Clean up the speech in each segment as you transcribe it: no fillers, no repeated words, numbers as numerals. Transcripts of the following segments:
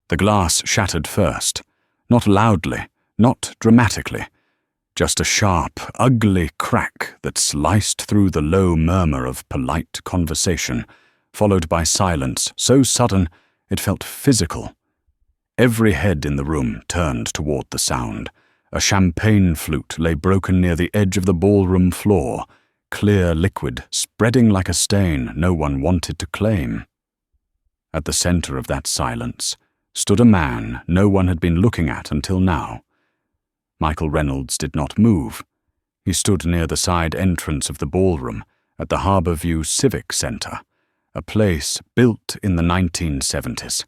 The glass shattered first, not loudly, not dramatically, just a sharp, ugly crack that sliced through the low murmur of polite conversation, followed by silence so sudden it felt physical. Every head in the room turned toward the sound. A champagne flute lay broken near the edge of the ballroom floor, clear liquid spreading like a stain no one wanted to claim. At the center of that silence stood a man no one had been looking at until now. Michael Reynolds did not move. He stood near the side entrance of the ballroom at the Harborview Civic Center, a place built in the 1970s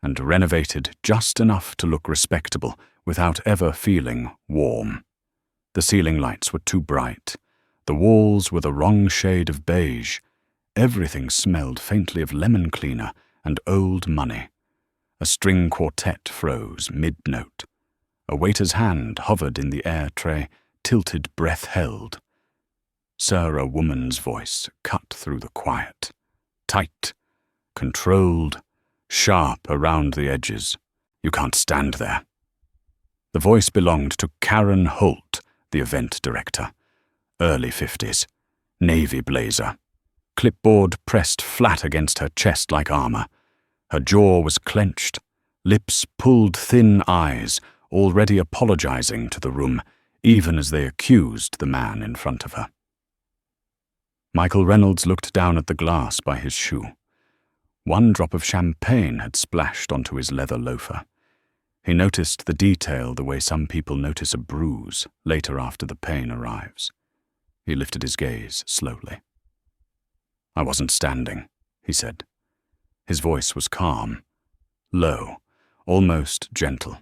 and renovated just enough to look respectable without ever feeling warm. The ceiling lights were too bright. The walls were the wrong shade of beige. Everything smelled faintly of lemon cleaner and old money. A string quartet froze mid-note. A waiter's hand hovered in the air tray, tilted breath held. Sir, a woman's voice cut through the quiet. Tight, controlled, sharp around the edges. You can't stand there. The voice belonged to Karen Holt, the event director. Early 50s, navy blazer. Clipboard pressed flat against her chest like armor. Her jaw was clenched, lips pulled thin eyes, already apologizing to the room, even as they accused the man in front of her. Michael Reynolds looked down at the glass by his shoe. One drop of champagne had splashed onto his leather loafer. He noticed the detail the way some people notice a bruise later after the pain arrives. He lifted his gaze slowly. I wasn't standing, he said. His voice was calm, low, almost gentle.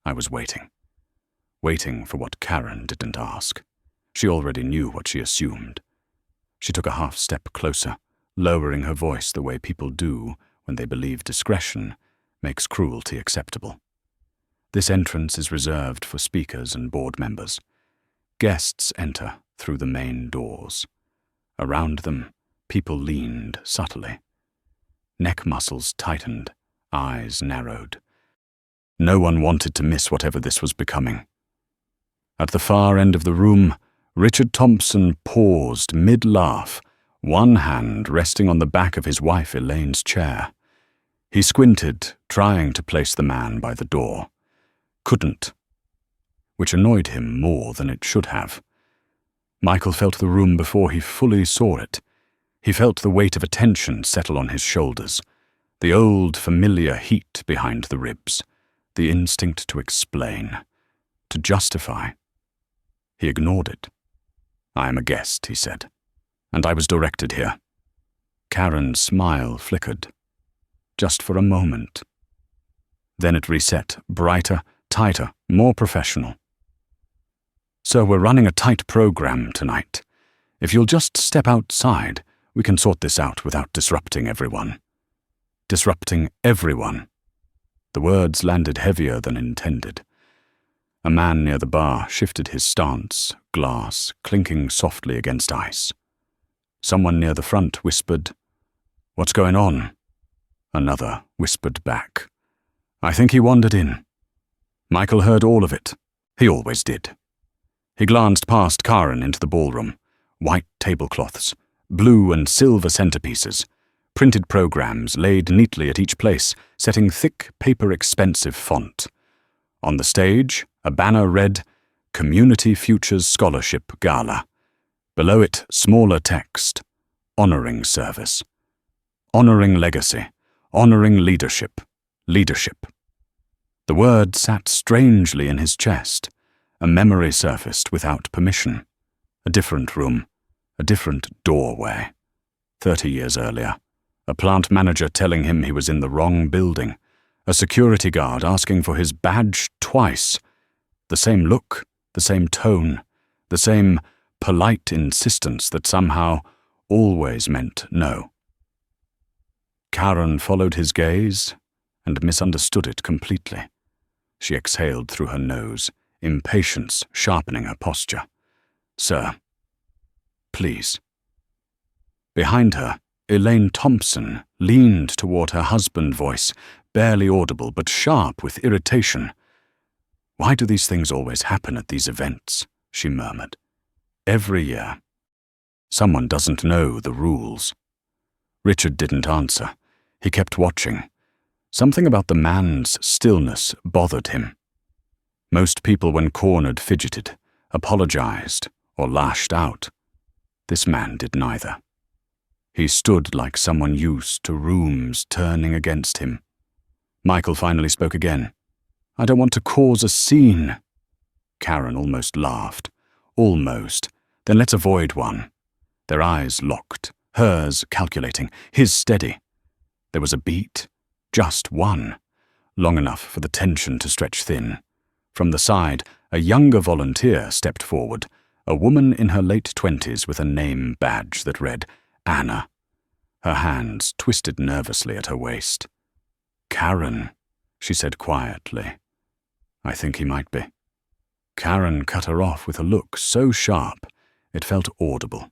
I was waiting for what Karen didn't ask. She already knew what she assumed. She took a half step closer, lowering her voice the way people do when they believe discretion makes cruelty acceptable. This entrance is reserved for speakers and board members. Guests enter through the main doors. Around them, people leaned subtly. Neck muscles tightened, eyes narrowed. No one wanted to miss whatever this was becoming. At the far end of the room, Richard Thompson paused mid-laugh, one hand resting on the back of his wife Elaine's chair. He squinted, trying to place the man by the door. Couldn't, which annoyed him more than it should have. Michael felt the room before he fully saw it. He felt the weight of attention settle on his shoulders, the old familiar heat behind the ribs, the instinct to explain, to justify. He ignored it. I am a guest, he said, and I was directed here. Karen's smile flickered, just for a moment. Then it reset, brighter, tighter, more professional. So we're running a tight program tonight. If you'll just step outside, we can sort this out without disrupting everyone. Disrupting everyone. The words landed heavier than intended. A man near the bar shifted his stance, glass clinking softly against ice. Someone near the front whispered, "What's going on?" Another whispered back, "I think he wandered in." Michael heard all of it. He always did. He glanced past Karen into the ballroom. White tablecloths, blue and silver centerpieces, printed programs laid neatly at each place, setting thick paper-expensive font. On the stage, a banner read, "Community Futures Scholarship Gala." Below it, smaller text, "Honoring Service." Honoring legacy, honoring leadership, leadership. The word sat strangely in his chest. A memory surfaced without permission. A different room, a different doorway. 30 years earlier, a plant manager telling him he was in the wrong building. A security guard asking for his badge twice. The same look, the same tone, the same polite insistence that somehow always meant no. Karen followed his gaze and misunderstood it completely. She exhaled through her nose, impatience sharpening her posture. "Sir, please." Behind her, Elaine Thompson leaned toward her husband, voice barely audible but sharp with irritation. "Why do these things always happen at these events?" she murmured. "Every year. Someone doesn't know the rules." Richard didn't answer. He kept watching. Something about the man's stillness bothered him. Most people, when cornered, fidgeted, apologized, or lashed out. This man did neither. He stood like someone used to rooms turning against him. Michael finally spoke again. "I don't want to cause a scene." Karen almost laughed. "Almost. Then let's avoid one." Their eyes locked, hers calculating, his steady. There was a beat, just one, long enough for the tension to stretch thin. From the side, a younger volunteer stepped forward, a woman in her late 20s with a name badge that read Anna. Her hands twisted nervously at her waist. "Karen," she said quietly. "I think he might be." Karen cut her off with a look so sharp it felt audible.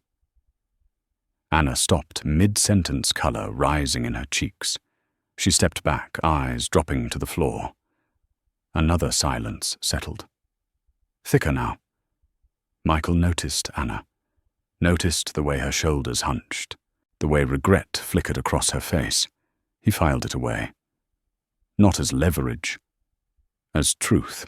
Anna stopped, mid-sentence, color rising in her cheeks. She stepped back, eyes dropping to the floor. Another silence settled. Thicker now. Michael noticed Anna, noticed the way her shoulders hunched, the way regret flickered across her face. He filed it away. Not as leverage, as truth.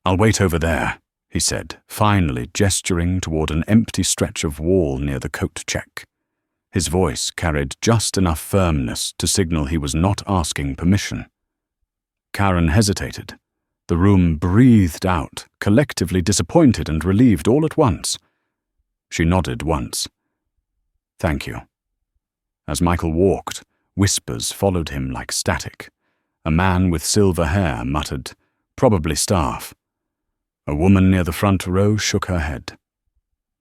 "I'll wait over there," he said, finally gesturing toward an empty stretch of wall near the coat check. His voice carried just enough firmness to signal he was not asking permission. Karen hesitated. The room breathed out, collectively disappointed and relieved all at once. She nodded once. "Thank you." As Michael walked, whispers followed him like static. A man with silver hair muttered, "Probably staff." A woman near the front row shook her head.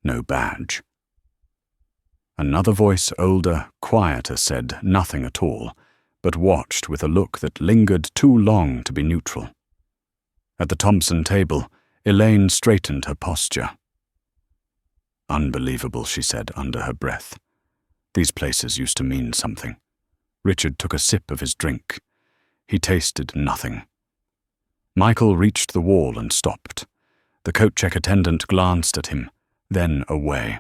No badge. Another voice, older, quieter, said nothing at all, but watched with a look that lingered too long to be neutral. At the Thompson table, Elaine straightened her posture. "Unbelievable," she said under her breath. These places used to mean something. Richard took a sip of his drink. He tasted nothing. Michael reached the wall and stopped. The coat check attendant glanced at him, then away.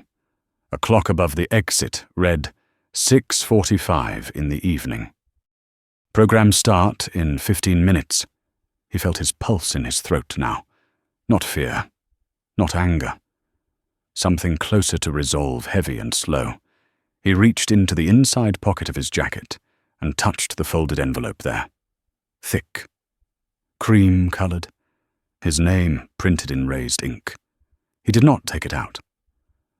A clock above the exit read 6:45 in the evening. "Program start in 15 minutes. He felt his pulse in his throat now. Not fear, not anger. Something closer to resolve, heavy and slow. He reached into the inside pocket of his jacket and touched the folded envelope there. Thick, cream-colored. His name printed in raised ink. He did not take it out.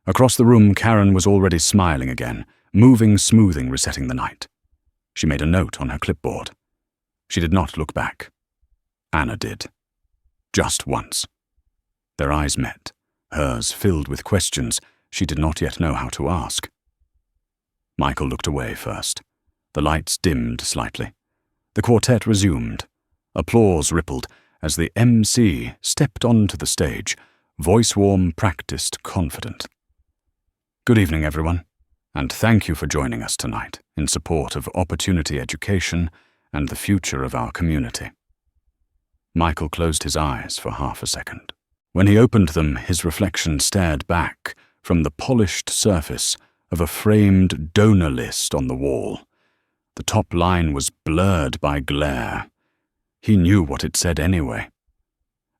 Across the room, Karen was already smiling again, moving, smoothing, resetting the night. She made a note on her clipboard. She did not look back. Anna did. Just once. Their eyes met, hers filled with questions she did not yet know how to ask. Michael looked away first. The lights dimmed slightly. The quartet resumed. Applause rippled as the MC stepped onto the stage, voice-warm, practiced, confident. "Good evening, everyone, and thank you for joining us tonight in support of opportunity education and the future of our community." Michael closed his eyes for half a second. When he opened them, his reflection stared back from the polished surface of a framed donor list on the wall. The top line was blurred by glare. He knew what it said anyway.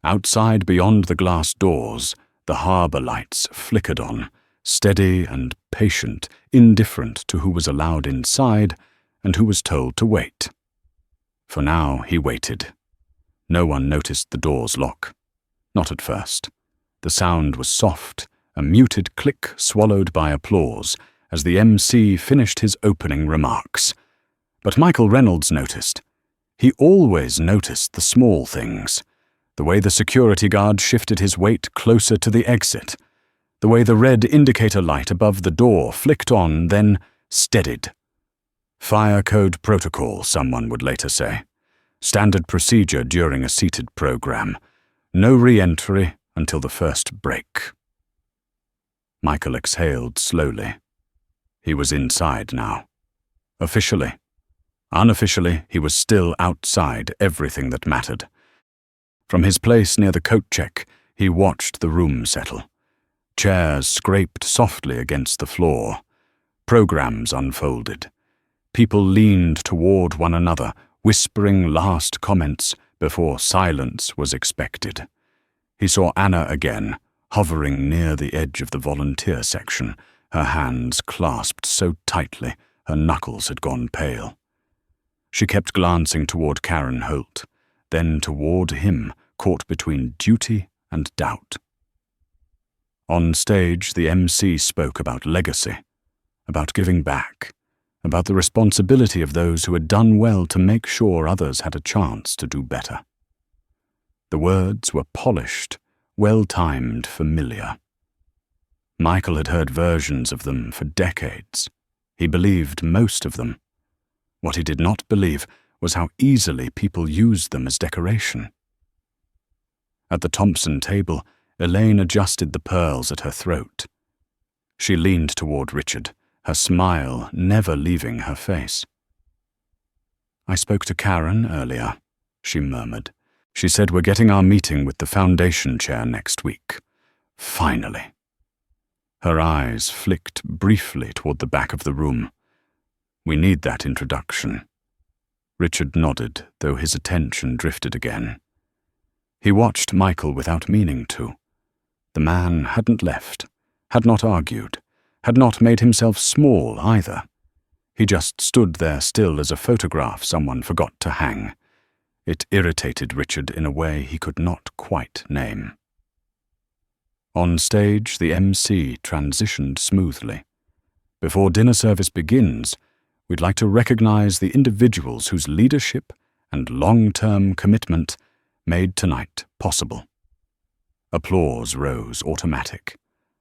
Outside, beyond the glass doors, the harbor lights flickered on, steady and patient, indifferent to who was allowed inside and who was told to wait. For now, he waited. No one noticed the door's lock. Not at first. The sound was soft, a muted click swallowed by applause as the MC finished his opening remarks. But Michael Reynolds noticed. He always noticed the small things. The way the security guard shifted his weight closer to the exit. The way the red indicator light above the door flicked on, then steadied. Fire code protocol, someone would later say. Standard procedure during a seated program. No re-entry until the first break. Michael exhaled slowly. He was inside now. Officially. Unofficially, he was still outside everything that mattered. From his place near the coat check, he watched the room settle. Chairs scraped softly against the floor. Programs unfolded. People leaned toward one another, whispering last comments before silence was expected. He saw Anna again, hovering near the edge of the volunteer section, her hands clasped so tightly her knuckles had gone pale. She kept glancing toward Karen Holt, then toward him, caught between duty and doubt. On stage, the MC spoke about legacy, about giving back, about the responsibility of those who had done well to make sure others had a chance to do better. The words were polished, well-timed, familiar. Michael had heard versions of them for decades. He believed most of them. What he did not believe was how easily people used them as decoration. At the Thompson table, Elaine adjusted the pearls at her throat. She leaned toward Richard, her smile never leaving her face. "I spoke to Karen earlier," she murmured. "She said we're getting our meeting with the foundation chair next week. Finally." Her eyes flicked briefly toward the back of the room. "We need that introduction." Richard nodded, though his attention drifted again. He watched Michael without meaning to. The man hadn't left, had not argued, had not made himself small either. He just stood there still as a photograph someone forgot to hang. It irritated Richard in a way he could not quite name. On stage, the MC transitioned smoothly. "Before dinner service begins, we'd like to recognize the individuals whose leadership and long-term commitment made tonight possible." Applause rose automatic.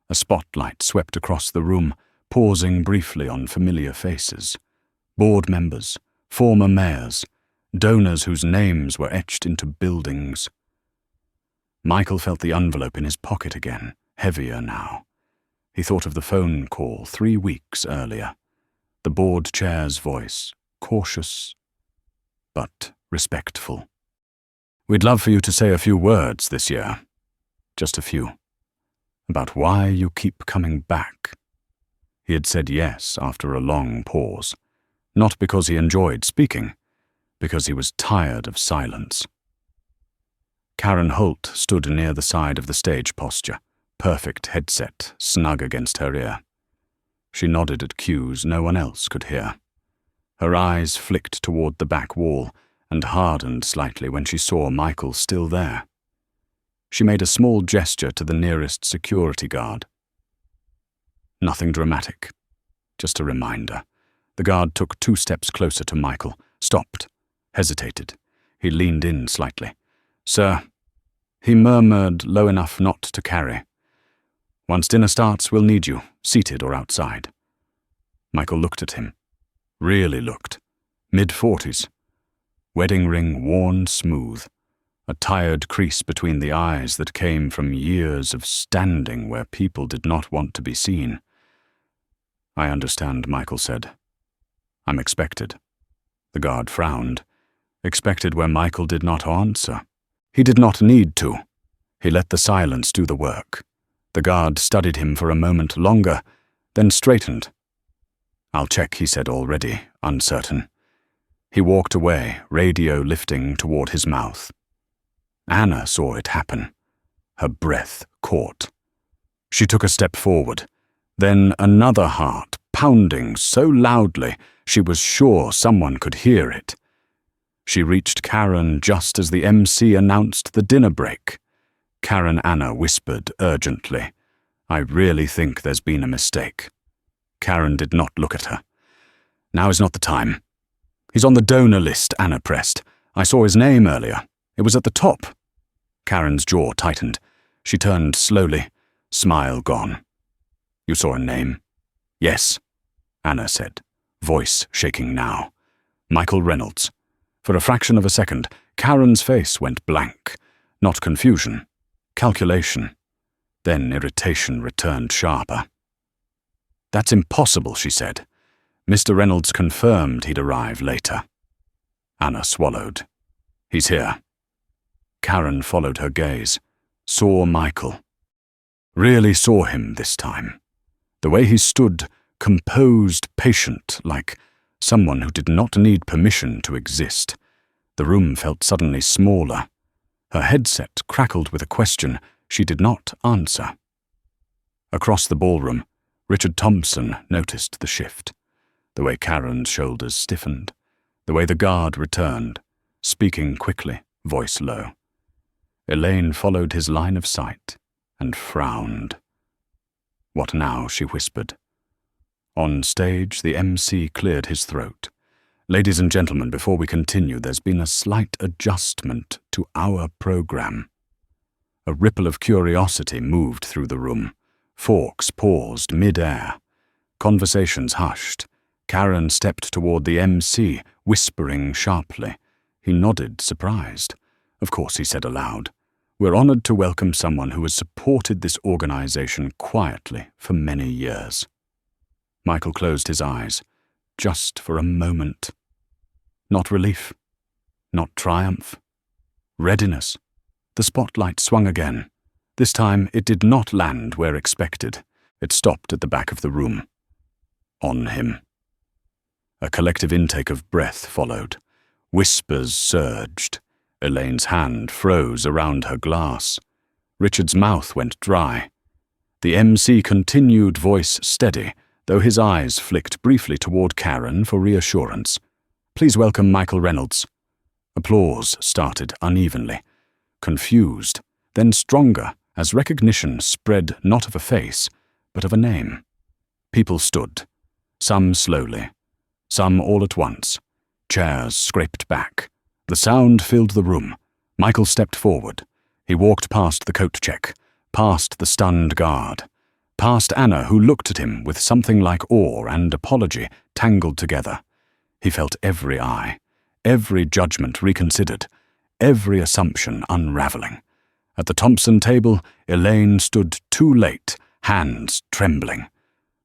A spotlight swept across the room, pausing briefly on familiar faces. Board members, former mayors, donors whose names were etched into buildings. Michael felt the envelope in his pocket again, heavier now. He thought of the phone call 3 weeks earlier. The board chair's voice, cautious but respectful. "We'd love for you to say a few words this year. Just a few. About why you keep coming back." He had said yes after a long pause. Not because he enjoyed speaking, because he was tired of silence. Karen Holt stood near the side of the stage posture, perfect headset snug against her ear. She nodded at cues no one else could hear. Her eyes flicked toward the back wall and hardened slightly when she saw Michael still there. She made a small gesture to the nearest security guard. Nothing dramatic, just a reminder. The guard took 2 steps closer to Michael, stopped, hesitated. He leaned in slightly. "Sir," he murmured low enough not to carry. "Once dinner starts, we'll need you, seated or outside." Michael looked at him. Really looked. Mid-40s. Wedding ring worn smooth. A tired crease between the eyes that came from years of standing where people did not want to be seen. "I understand," Michael said. "I'm expected." The guard frowned. Expected where Michael did not answer. He did not need to. He let the silence do the work. The guard studied him for a moment longer, then straightened. "I'll check," he said already, uncertain. He walked away, radio lifting toward his mouth. Anna saw it happen. Her breath caught. She took a step forward, then another heart pounding so loudly she was sure someone could hear it. She reached Karen just as the MC announced the dinner break. Karen Anna whispered urgently, "I really think there's been a mistake." Karen did not look at her. "Now is not the time." "He's on the donor list," Anna pressed. "I saw his name earlier. It was at the top." Karen's jaw tightened. She turned slowly, smile gone. "You saw a name?" "Yes," Anna said, voice shaking now. "Michael Reynolds." For a fraction of a second, Karen's face went blank. Not confusion, calculation. Then irritation returned sharper. "That's impossible," she said. "Mr. Reynolds confirmed he'd arrive later." Anna swallowed. "He's here." Karen followed her gaze, saw Michael. Really saw him this time. The way he stood, composed, patient, like someone who did not need permission to exist. The room felt suddenly smaller. Her headset crackled with a question she did not answer. Across the ballroom, Richard Thompson noticed the shift. The way Karen's shoulders stiffened, the way the guard returned, speaking quickly, voice low. Elaine followed his line of sight and frowned. "What now?" she whispered. On stage, the MC cleared his throat. "Ladies and gentlemen, before we continue, there's been a slight adjustment to our program." A ripple of curiosity moved through the room. Forks paused mid-air. Conversations hushed. Karen stepped toward the MC, whispering sharply. He nodded, surprised. Of course, he said aloud, "We're honored to welcome someone who has supported this organization quietly for many years." Michael closed his eyes, just for a moment. Not relief, not triumph. Readiness. The spotlight swung again. This time it did not land where expected. It stopped at the back of the room. On him. A collective intake of breath followed. Whispers surged. Elaine's hand froze around her glass. Richard's mouth went dry. The MC continued, voice steady, though his eyes flicked briefly toward Karen for reassurance. "Please welcome Michael Reynolds." Applause started unevenly, confused, then stronger as recognition spread not of a face, but of a name. People stood, some slowly, some all at once. Chairs scraped back. The sound filled the room. Michael stepped forward. He walked past the coat check, past the stunned guard, past Anna, who looked at him with something like awe and apology tangled together. He felt every eye, every judgment reconsidered, every assumption unraveling. At the Thompson table, Elaine stood too late, hands trembling.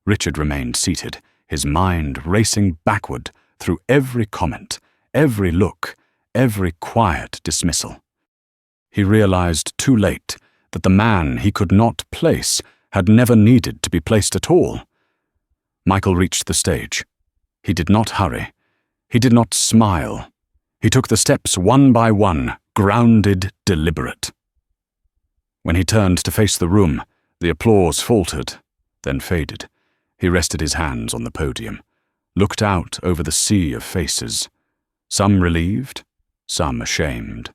Richard remained seated, his mind racing backward through every comment, every look, every quiet dismissal. He realized too late that the man he could not place had never needed to be placed at all. Michael reached the stage. He did not hurry. He did not smile. He took the steps one by one, grounded, deliberate. When he turned to face the room, the applause faltered, then faded. He rested his hands on the podium, looked out over the sea of faces, some relieved, some ashamed,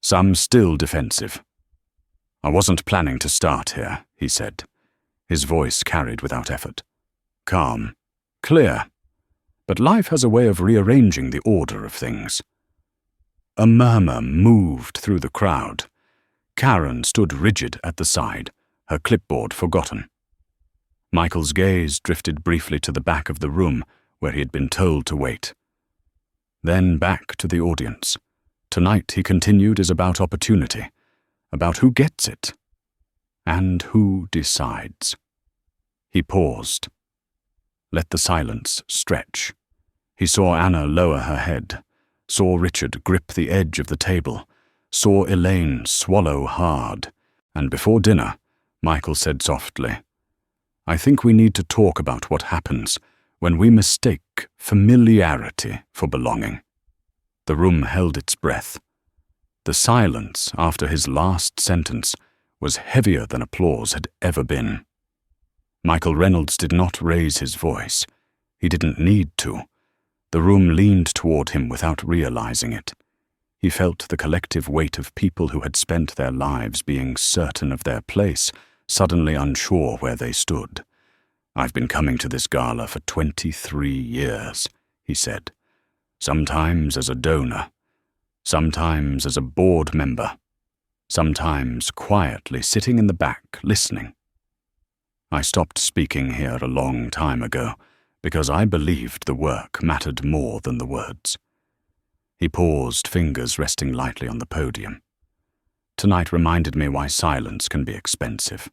some still defensive. "I wasn't planning to start here," he said. His voice carried without effort. Calm, clear, but life has a way of rearranging the order of things. A murmur moved through the crowd. Karen stood rigid at the side, her clipboard forgotten. Michael's gaze drifted briefly to the back of the room where he had been told to wait. Then back to the audience. Tonight, he continued, is about opportunity, about who gets it, and who decides. He paused. Let the silence stretch. He saw Anna lower her head, saw Richard grip the edge of the table, saw Elaine swallow hard, and before dinner, Michael said softly, "I think we need to talk about what happens when we mistake familiarity for belonging." The room held its breath. The silence after his last sentence was heavier than applause had ever been. Michael Reynolds did not raise his voice. He didn't need to. The room leaned toward him without realizing it. He felt the collective weight of people who had spent their lives being certain of their place, suddenly unsure where they stood. "I've been coming to this gala for 23 years, he said. Sometimes as a donor, sometimes as a board member, sometimes quietly sitting in the back listening. I stopped speaking here a long time ago because I believed the work mattered more than the words." He paused, fingers resting lightly on the podium. "Tonight reminded me why silence can be expensive."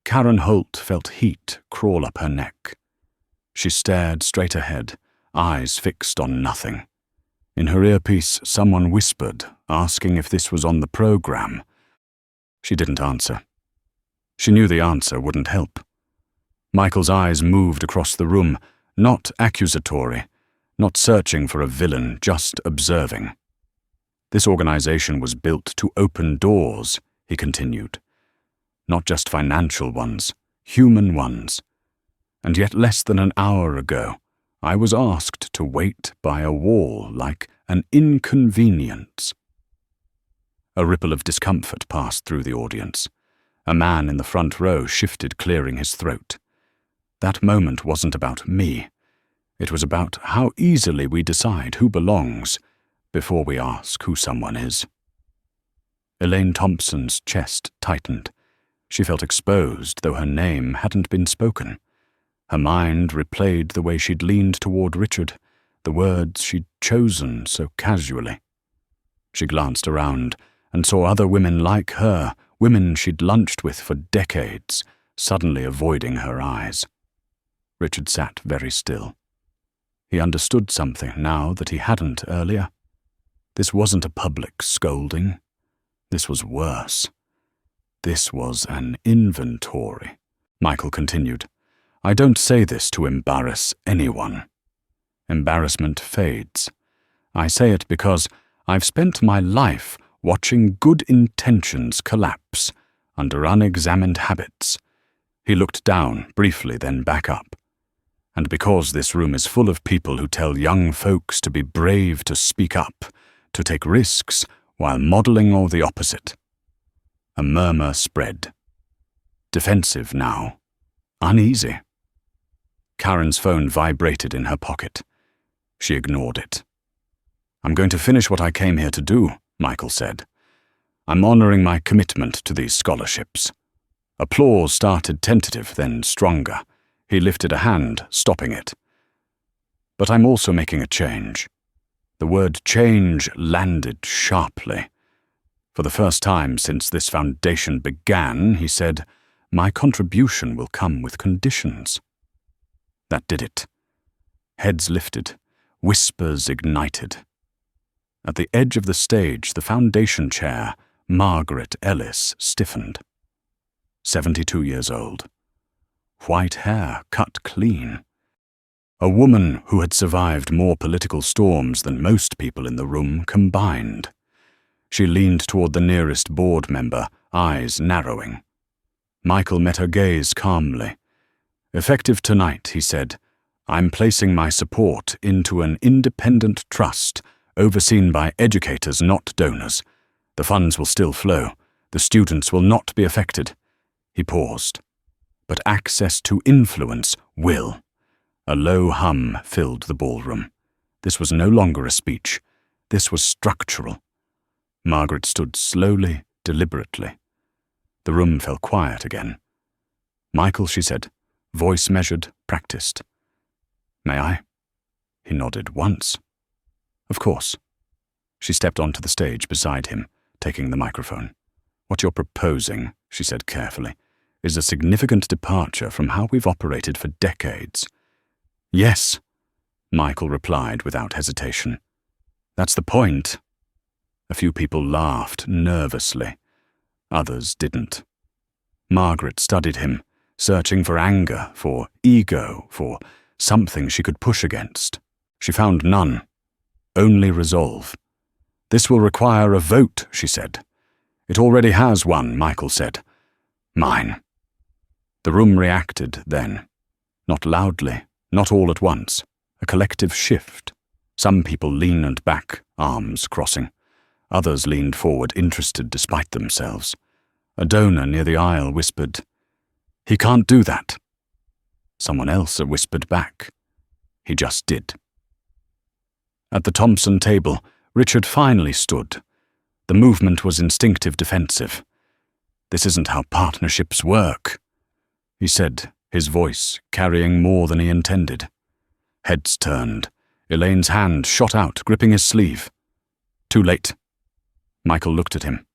Karen Holt felt heat crawl up her neck. She stared straight ahead, eyes fixed on nothing. In her earpiece, someone whispered, asking if this was on the program. She didn't answer. She knew the answer wouldn't help. Michael's eyes moved across the room, not accusatory, not searching for a villain, just observing. This organization was built to open doors, he continued. Not just financial ones, human ones. And yet less than an hour ago, I was asked to wait by a wall like an inconvenience. A ripple of discomfort passed through the audience. A man in the front row shifted, clearing his throat. That moment wasn't about me. It was about how easily we decide who belongs before we ask who someone is. Elaine Thompson's chest tightened. She felt exposed, though her name hadn't been spoken. Her mind replayed the way she'd leaned toward Richard, the words she'd chosen so casually. She glanced around and saw other women like her, women she'd lunched with for decades, suddenly avoiding her eyes. Richard sat very still. He understood something now that he hadn't earlier. This wasn't a public scolding. This was worse. This was an inventory. Michael continued. I don't say this to embarrass anyone. Embarrassment fades. I say it because I've spent my life watching good intentions collapse under unexamined habits. He looked down briefly, then back up. And because this room is full of people who tell young folks to be brave to speak up, to take risks, while modeling all the opposite. A murmur spread. Defensive now. Uneasy. Karen's phone vibrated in her pocket. She ignored it. I'm going to finish what I came here to do, Michael said. I'm honoring my commitment to these scholarships. Applause started tentative, then stronger. He lifted a hand, stopping it. But I'm also making a change. The word change landed sharply. For the first time since this foundation began, he said, my contribution will come with conditions. That did it. Heads lifted, whispers ignited. At the edge of the stage, the foundation chair, Margaret Ellis, stiffened. 72 years old. White hair cut clean. A woman who had survived more political storms than most people in the room combined. She leaned toward the nearest board member, eyes narrowing. Michael met her gaze calmly. Effective tonight, he said, I'm placing my support into an independent trust overseen by educators, not donors. The funds will still flow. The students will not be affected. He paused. But access to influence will. A low hum filled the ballroom. This was no longer a speech. This was structural. Margaret stood slowly, deliberately. The room fell quiet again. Michael, she said, voice measured, practiced. May I? He nodded once. Of course. She stepped onto the stage beside him, taking the microphone. What you're proposing, she said carefully, is a significant departure from how we've operated for decades. Yes, Michael replied without hesitation. That's the point. A few people laughed nervously. Others didn't. Margaret studied him, searching for anger, for ego, for something she could push against. She found none. Only resolve. This will require a vote, she said. It already has one, Michael said. Mine. The room reacted then. Not loudly, not all at once. A collective shift. Some people leaned back, arms crossing. Others leaned forward, interested despite themselves. A donor near the aisle whispered, He can't do that. Someone else whispered back, He just did. At the Thompson table, Richard finally stood. The movement was instinctive defensive. This isn't how partnerships work, he said, his voice carrying more than he intended. Heads turned. Elaine's hand shot out, gripping his sleeve. Too late. Michael looked at him.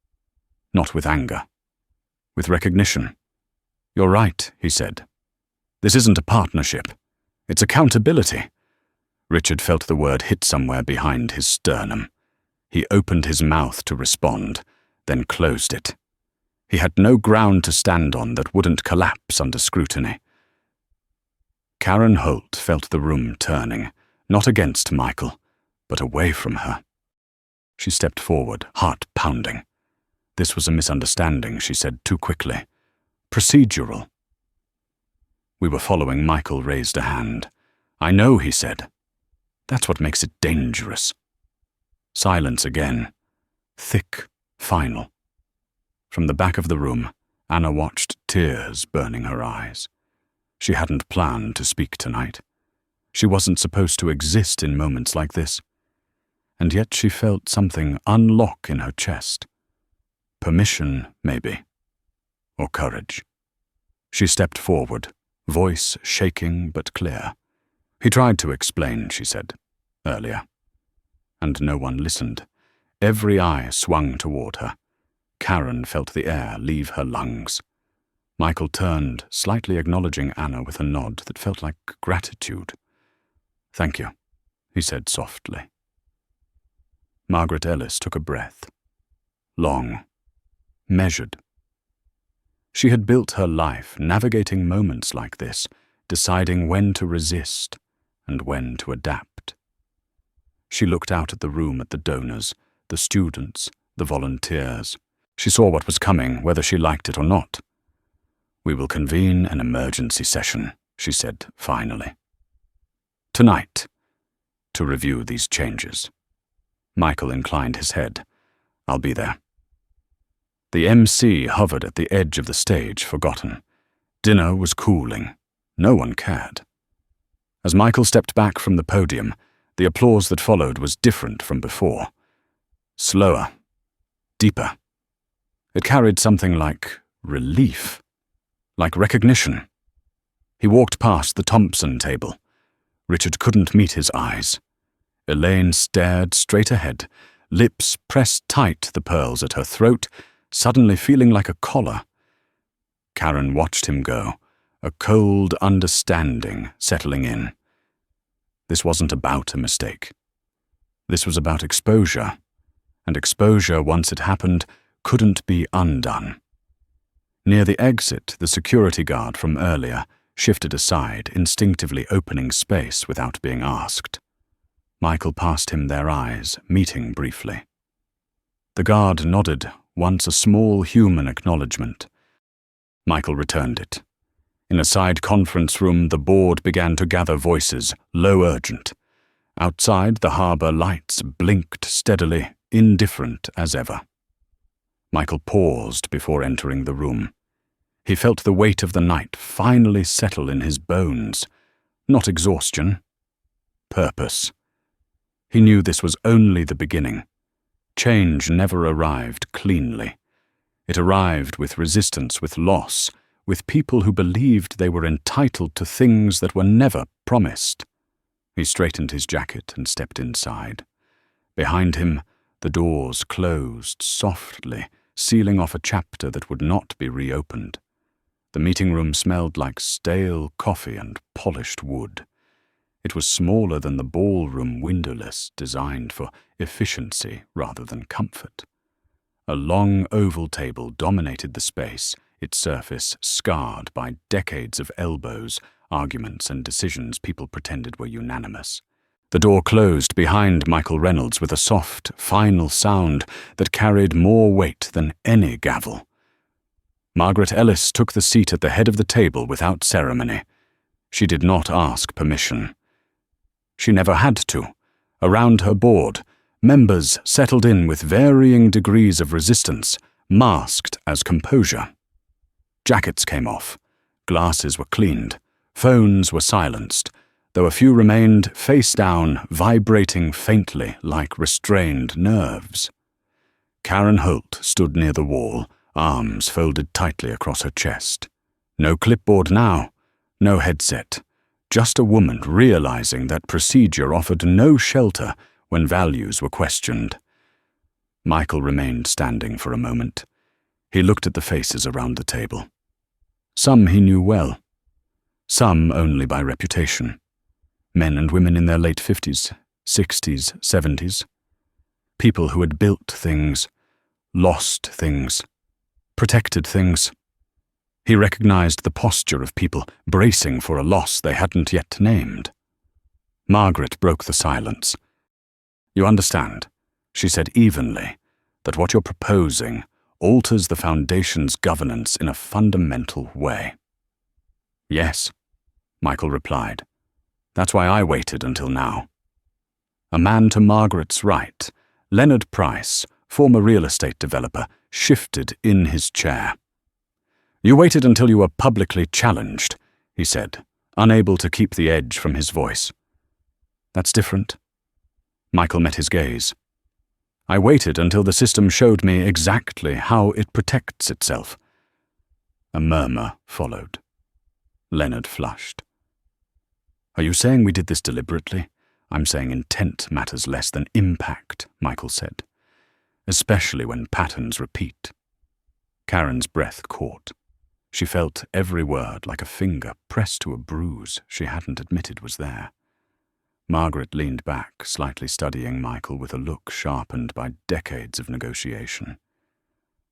Not with anger. With recognition. You're right, he said. This isn't a partnership. It's accountability. Richard felt the word hit somewhere behind his sternum. He opened his mouth to respond, then closed it. He had no ground to stand on that wouldn't collapse under scrutiny. Karen Holt felt the room turning, not against Michael, but away from her. She stepped forward, heart pounding. This was a misunderstanding, she said too quickly. Procedural. We were following. Michael raised a hand. I know, he said. That's what makes it dangerous. Silence again. Thick, final. From the back of the room, Anna watched, tears burning her eyes. She hadn't planned to speak tonight. She wasn't supposed to exist in moments like this. And yet she felt something unlock in her chest. Permission, maybe. Or courage. She stepped forward, voice shaking but clear. He tried to explain, she said, earlier. And no one listened. Every eye swung toward her. Karen felt the air leave her lungs. Michael turned, slightly acknowledging Anna with a nod that felt like gratitude. Thank you, he said softly. Margaret Ellis took a breath. Long. Measured. She had built her life navigating moments like this, deciding when to resist and when to adapt. She looked out at the room, at the donors, the students, the volunteers. She saw what was coming, whether she liked it or not. We will convene an emergency session, she said finally. Tonight, to review these changes. Michael inclined his head. I'll be there. The MC hovered at the edge of the stage, forgotten. Dinner was cooling. No one cared. As Michael stepped back from the podium, the applause that followed was different from before. Slower. Deeper. It carried something like relief. Like recognition. He walked past the Thompson table. Richard couldn't meet his eyes. Elaine stared straight ahead, lips pressed tight, the pearls at her throat, suddenly feeling like a collar. Karen watched him go, a cold understanding settling in. This wasn't about a mistake. This was about exposure, and exposure, once it happened, couldn't be undone. Near the exit, the security guard from earlier shifted aside, instinctively opening space without being asked. Michael passed him their eyes, meeting briefly. The guard nodded, once a small human acknowledgement. Michael returned it. In a side conference room, the board began to gather voices, low urgent. Outside, the harbour lights blinked steadily, indifferent as ever. Michael paused before entering the room. He felt the weight of the night finally settle in his bones. Not exhaustion. Purpose. He knew this was only the beginning. Change never arrived cleanly. It arrived with resistance, with loss, with people who believed they were entitled to things that were never promised. He straightened his jacket and stepped inside. Behind him, the doors closed softly, sealing off a chapter that would not be reopened. The meeting room smelled like stale coffee and polished wood. It was smaller than the ballroom windowless, designed for efficiency rather than comfort. A long oval table dominated the space, its surface scarred by decades of elbows, arguments, and decisions people pretended were unanimous. The door closed behind Michael Reynolds with a soft, final sound that carried more weight than any gavel. Margaret Ellis took the seat at the head of the table without ceremony. She did not ask permission. She never had to. Around her board, members settled in with varying degrees of resistance, masked as composure. Jackets came off. Glasses were cleaned. Phones were silenced, though a few remained face down, vibrating faintly like restrained nerves. Karen Holt stood near the wall, arms folded tightly across her chest. No clipboard now, no headset, just a woman realizing that procedure offered no shelter when values were questioned. Michael remained standing for a moment. He looked at the faces around the table. Some he knew well, some only by reputation. men and women in their late 50s, 60s, 70s. People who had built things, lost things, protected things. He recognized the posture of people bracing for a loss they hadn't yet named. Margaret broke the silence. "You understand," she said evenly, "that what you're proposing alters the Foundation's governance in a fundamental way." "Yes," Michael replied. "That's why I waited until now." A man to Margaret's right, Leonard Price, former real estate developer, shifted in his chair. "You waited until you were publicly challenged," he said, unable to keep the edge from his voice. "That's different." Michael met his gaze. "I waited until the system showed me exactly how it protects itself." A murmur followed. Leonard flushed. "Are you saying we did this deliberately?" "I'm saying intent matters less than impact," Michael said, "especially when patterns repeat." Karen's breath caught. She felt every word like a finger pressed to a bruise she hadn't admitted was there. Margaret leaned back, slightly studying Michael with a look sharpened by decades of negotiation.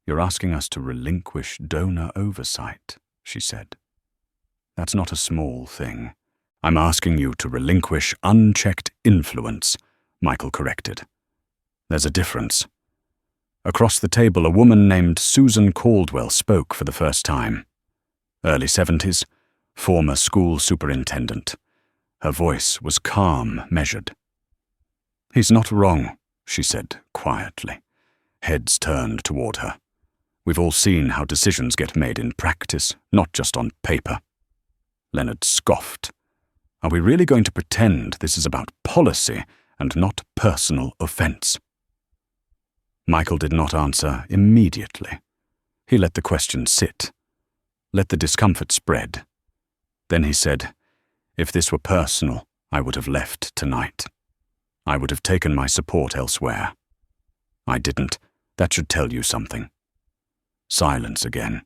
"You're asking us to relinquish donor oversight," she said. "That's not a small thing." "I'm asking you to relinquish unchecked influence," Michael corrected. "There's a difference." Across the table, a woman named Susan Caldwell spoke for the first time. Early 70s, former school superintendent. Her voice was calm, measured. "He's not wrong," she said quietly. Heads turned toward her. "We've all seen how decisions get made in practice, not just on paper." Leonard scoffed. "Are we really going to pretend this is about policy and not personal offense?" Michael did not answer immediately. He let the question sit, let the discomfort spread. Then he said, "If this were personal, I would have left tonight. I would have taken my support elsewhere. I didn't. That should tell you something." Silence again,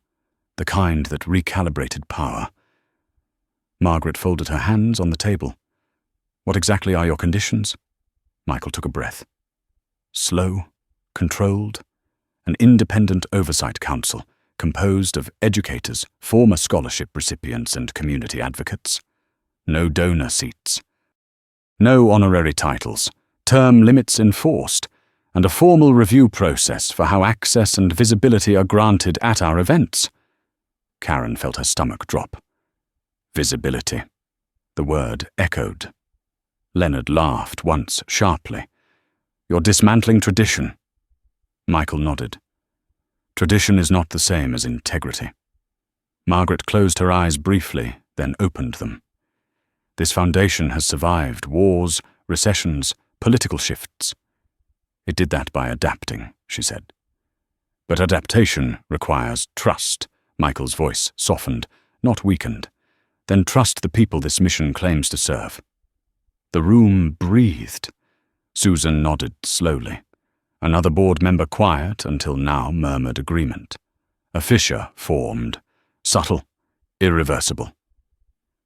the kind that recalibrated power. Margaret folded her hands on the table. "What exactly are your conditions?" Michael took a breath. Slow, controlled, an independent oversight council composed of educators, former scholarship recipients, and community advocates. No donor seats. No honorary titles, term limits enforced, and a formal review process for how access and visibility are granted at our events. Karen felt her stomach drop. Visibility. The word echoed. Leonard laughed once sharply. "You're dismantling tradition." Michael nodded. "Tradition is not the same as integrity." Margaret closed her eyes briefly, then opened them. "This foundation has survived wars, recessions, political shifts. It did that by adapting," she said. "But adaptation requires trust." Michael's voice softened, not weakened. "Then trust the people this mission claims to serve." The room breathed. Susan nodded slowly. Another board member, quiet until now, murmured agreement. A fissure formed, subtle, irreversible.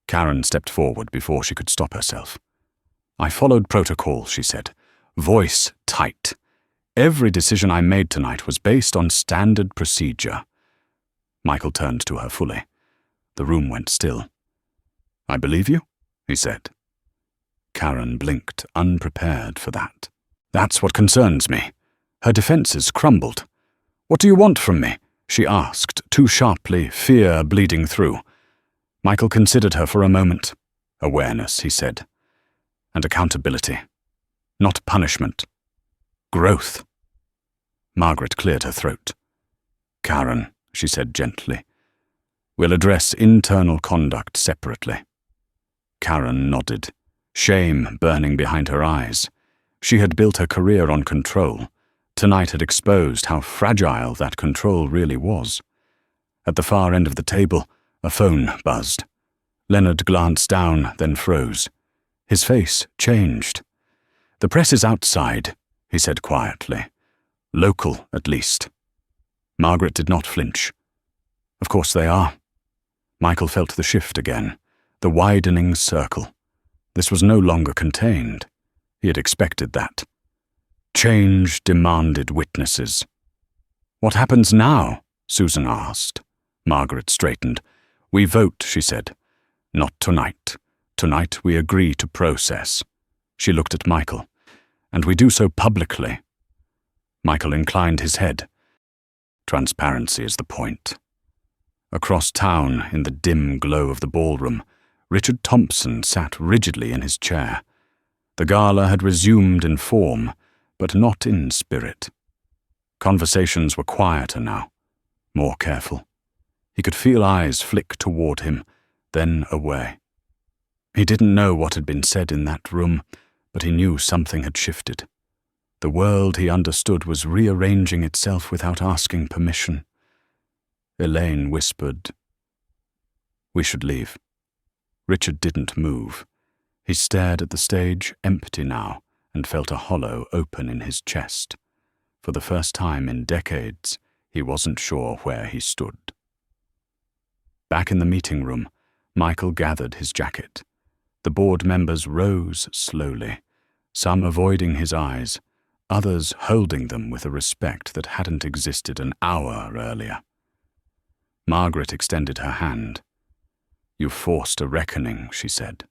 Karen stepped forward before she could stop herself. "I followed protocol," she said, voice tight. "Every decision I made tonight was based on standard procedure." Michael turned to her fully. The room went still. "I believe you," he said. Karen blinked, unprepared for that. "That's what concerns me." Her defenses crumbled. "What do you want from me?" she asked, too sharply, fear bleeding through. Michael considered her for a moment. "Awareness," he said. "And accountability. Not punishment. Growth." Margaret cleared her throat. "Karen," she said gently, "we'll address internal conduct separately." Karen nodded, shame burning behind her eyes. She had built her career on control. Tonight had exposed how fragile that control really was. At the far end of the table, a phone buzzed. Leonard glanced down, then froze. His face changed. "The press is outside," he said quietly. "Local, at least." Margaret did not flinch. "Of course they are." Michael felt the shift again, the widening circle. This was no longer contained. He had expected that. Change demanded witnesses. "What happens now?" Susan asked. Margaret straightened. "We vote," she said. "Not tonight. Tonight we agree to process." She looked at Michael. "And we do so publicly." Michael inclined his head. "Transparency is the point." Across town, in the dim glow of the ballroom, Richard Thompson sat rigidly in his chair. The gala had resumed in form, but not in spirit. Conversations were quieter now, more careful. He could feel eyes flick toward him, then away. He didn't know what had been said in that room, but he knew something had shifted. The world he understood was rearranging itself without asking permission. Elaine whispered, "We should leave." Richard didn't move. He stared at the stage, empty now, and felt a hollow open in his chest. For the first time in decades, he wasn't sure where he stood. Back in the meeting room, Michael gathered his jacket. The board members rose slowly, some avoiding his eyes, others holding them with a respect that hadn't existed an hour earlier. Margaret extended her hand. "You've forced a reckoning," she said.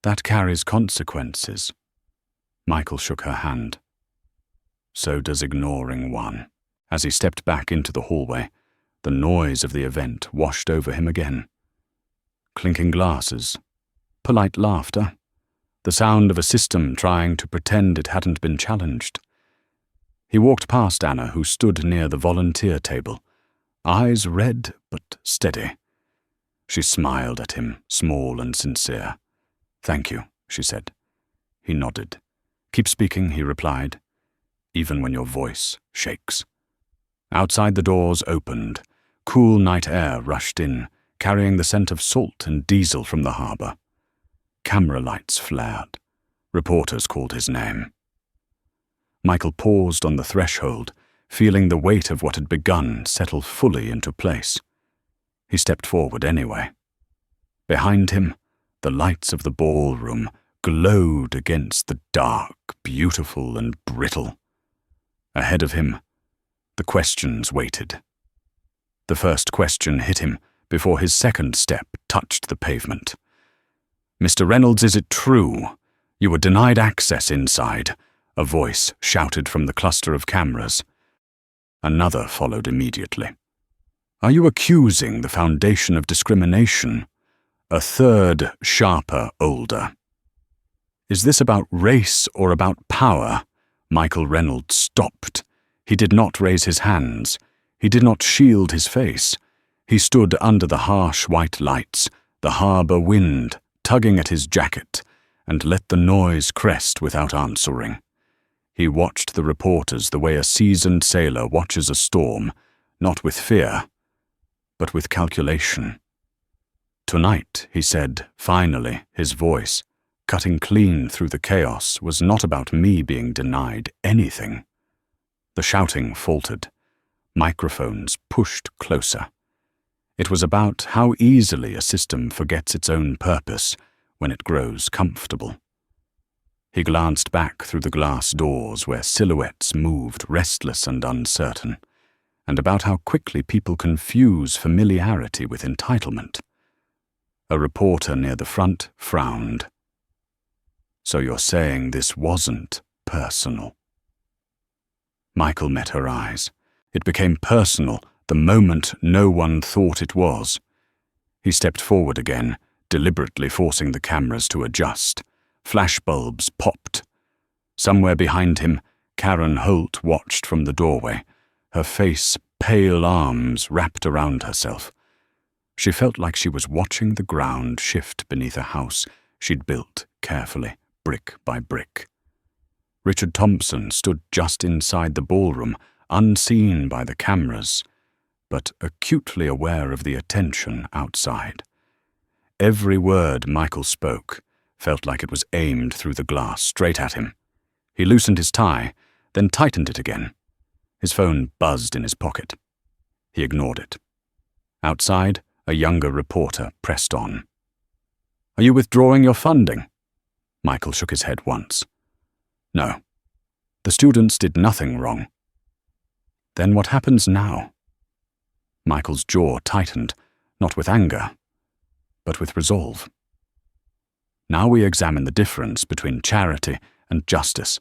"That carries consequences." Michael shook her hand. "So does ignoring one." As he stepped back into the hallway, the noise of the event washed over him again. Clinking glasses, polite laughter, the sound of a system trying to pretend it hadn't been challenged. He walked past Anna, who stood near the volunteer table, eyes red but steady. She smiled at him, small and sincere. "Thank you," she said. He nodded. "Keep speaking," he replied, "even when your voice shakes." Outside the doors opened. Cool night air rushed in, carrying the scent of salt and diesel from the harbour. Camera lights flared. Reporters called his name. Michael paused on the threshold, feeling the weight of what had begun settle fully into place. He stepped forward anyway. Behind him, the lights of the ballroom glowed against the dark, beautiful and brittle. Ahead of him, the questions waited. The first question hit him before his second step touched the pavement. "Mr. Reynolds, is it true? You were denied access inside," a voice shouted from the cluster of cameras. Another followed immediately. "Are you accusing the foundation of discrimination?" A third, sharper, older. "Is this about race or about power?" Michael Reynolds stopped. He did not raise his hands. He did not shield his face. He stood under the harsh white lights, the harbour wind tugging at his jacket, and let the noise crest without answering. He watched the reporters the way a seasoned sailor watches a storm, not with fear, but with calculation. "Tonight," he said, finally, his voice, cutting clean through the chaos, "was not about me being denied anything." The shouting faltered. Microphones pushed closer. It was about how easily a system forgets its own purpose when it grows comfortable. He glanced back through the glass doors where silhouettes moved restless and uncertain, and about how quickly people confuse familiarity with entitlement. A reporter near the front frowned. "So you're saying this wasn't personal?" Michael met her eyes. It became personal the moment no one thought it was. He stepped forward again, deliberately forcing the cameras to adjust. Flashbulbs popped. Somewhere behind him, Karen Holt watched from the doorway, her face pale arms wrapped around herself. She felt like she was watching the ground shift beneath a house she'd built carefully, brick by brick. Richard Thompson stood just inside the ballroom, unseen by the cameras, but acutely aware of the attention outside. Every word Michael spoke felt like it was aimed through the glass straight at him. He loosened his tie, then tightened it again. His phone buzzed in his pocket. He ignored it. Outside, a younger reporter pressed on. Are you withdrawing your funding? Michael shook his head once. No. The students did nothing wrong. Then what happens now? Michael's jaw tightened, not with anger, but with resolve. Now we examine the difference between charity and justice.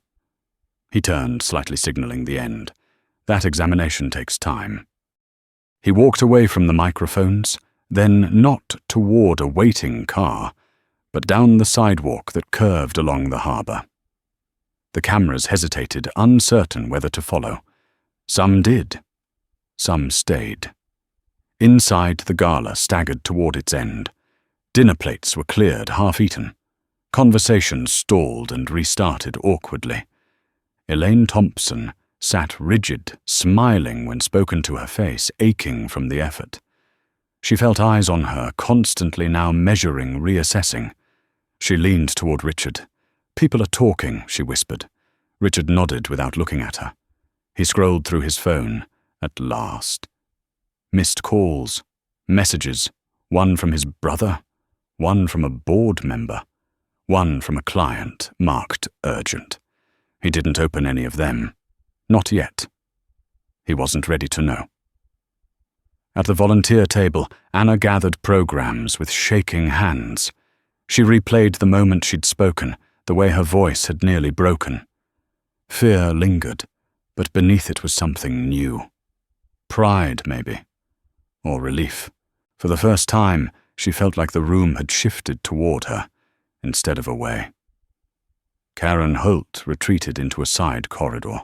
He turned, slightly signaling the end. That examination takes time. He walked away from the microphones, then not toward a waiting car, but down the sidewalk that curved along the harbour. The cameras hesitated, uncertain whether to follow. Some did. Some stayed. Inside, the gala staggered toward its end. Dinner plates were cleared, half-eaten. Conversations stalled and restarted awkwardly. Elaine Thompson sat rigid, smiling when spoken to, her face aching from the effort. She felt eyes on her, constantly now measuring, reassessing. She leaned toward Richard. "People are talking," she whispered. Richard nodded without looking at her. He scrolled through his phone. At last. Missed calls, messages, one from his brother, one from a board member, one from a client, marked urgent. He didn't open any of them. Not yet. He wasn't ready to know. At the volunteer table, Anna gathered programs with shaking hands. She replayed the moment she'd spoken, the way her voice had nearly broken. Fear lingered, but beneath it was something new. Pride, maybe. Or relief. For the first time, she felt like the room had shifted toward her, instead of away. Karen Holt retreated into a side corridor,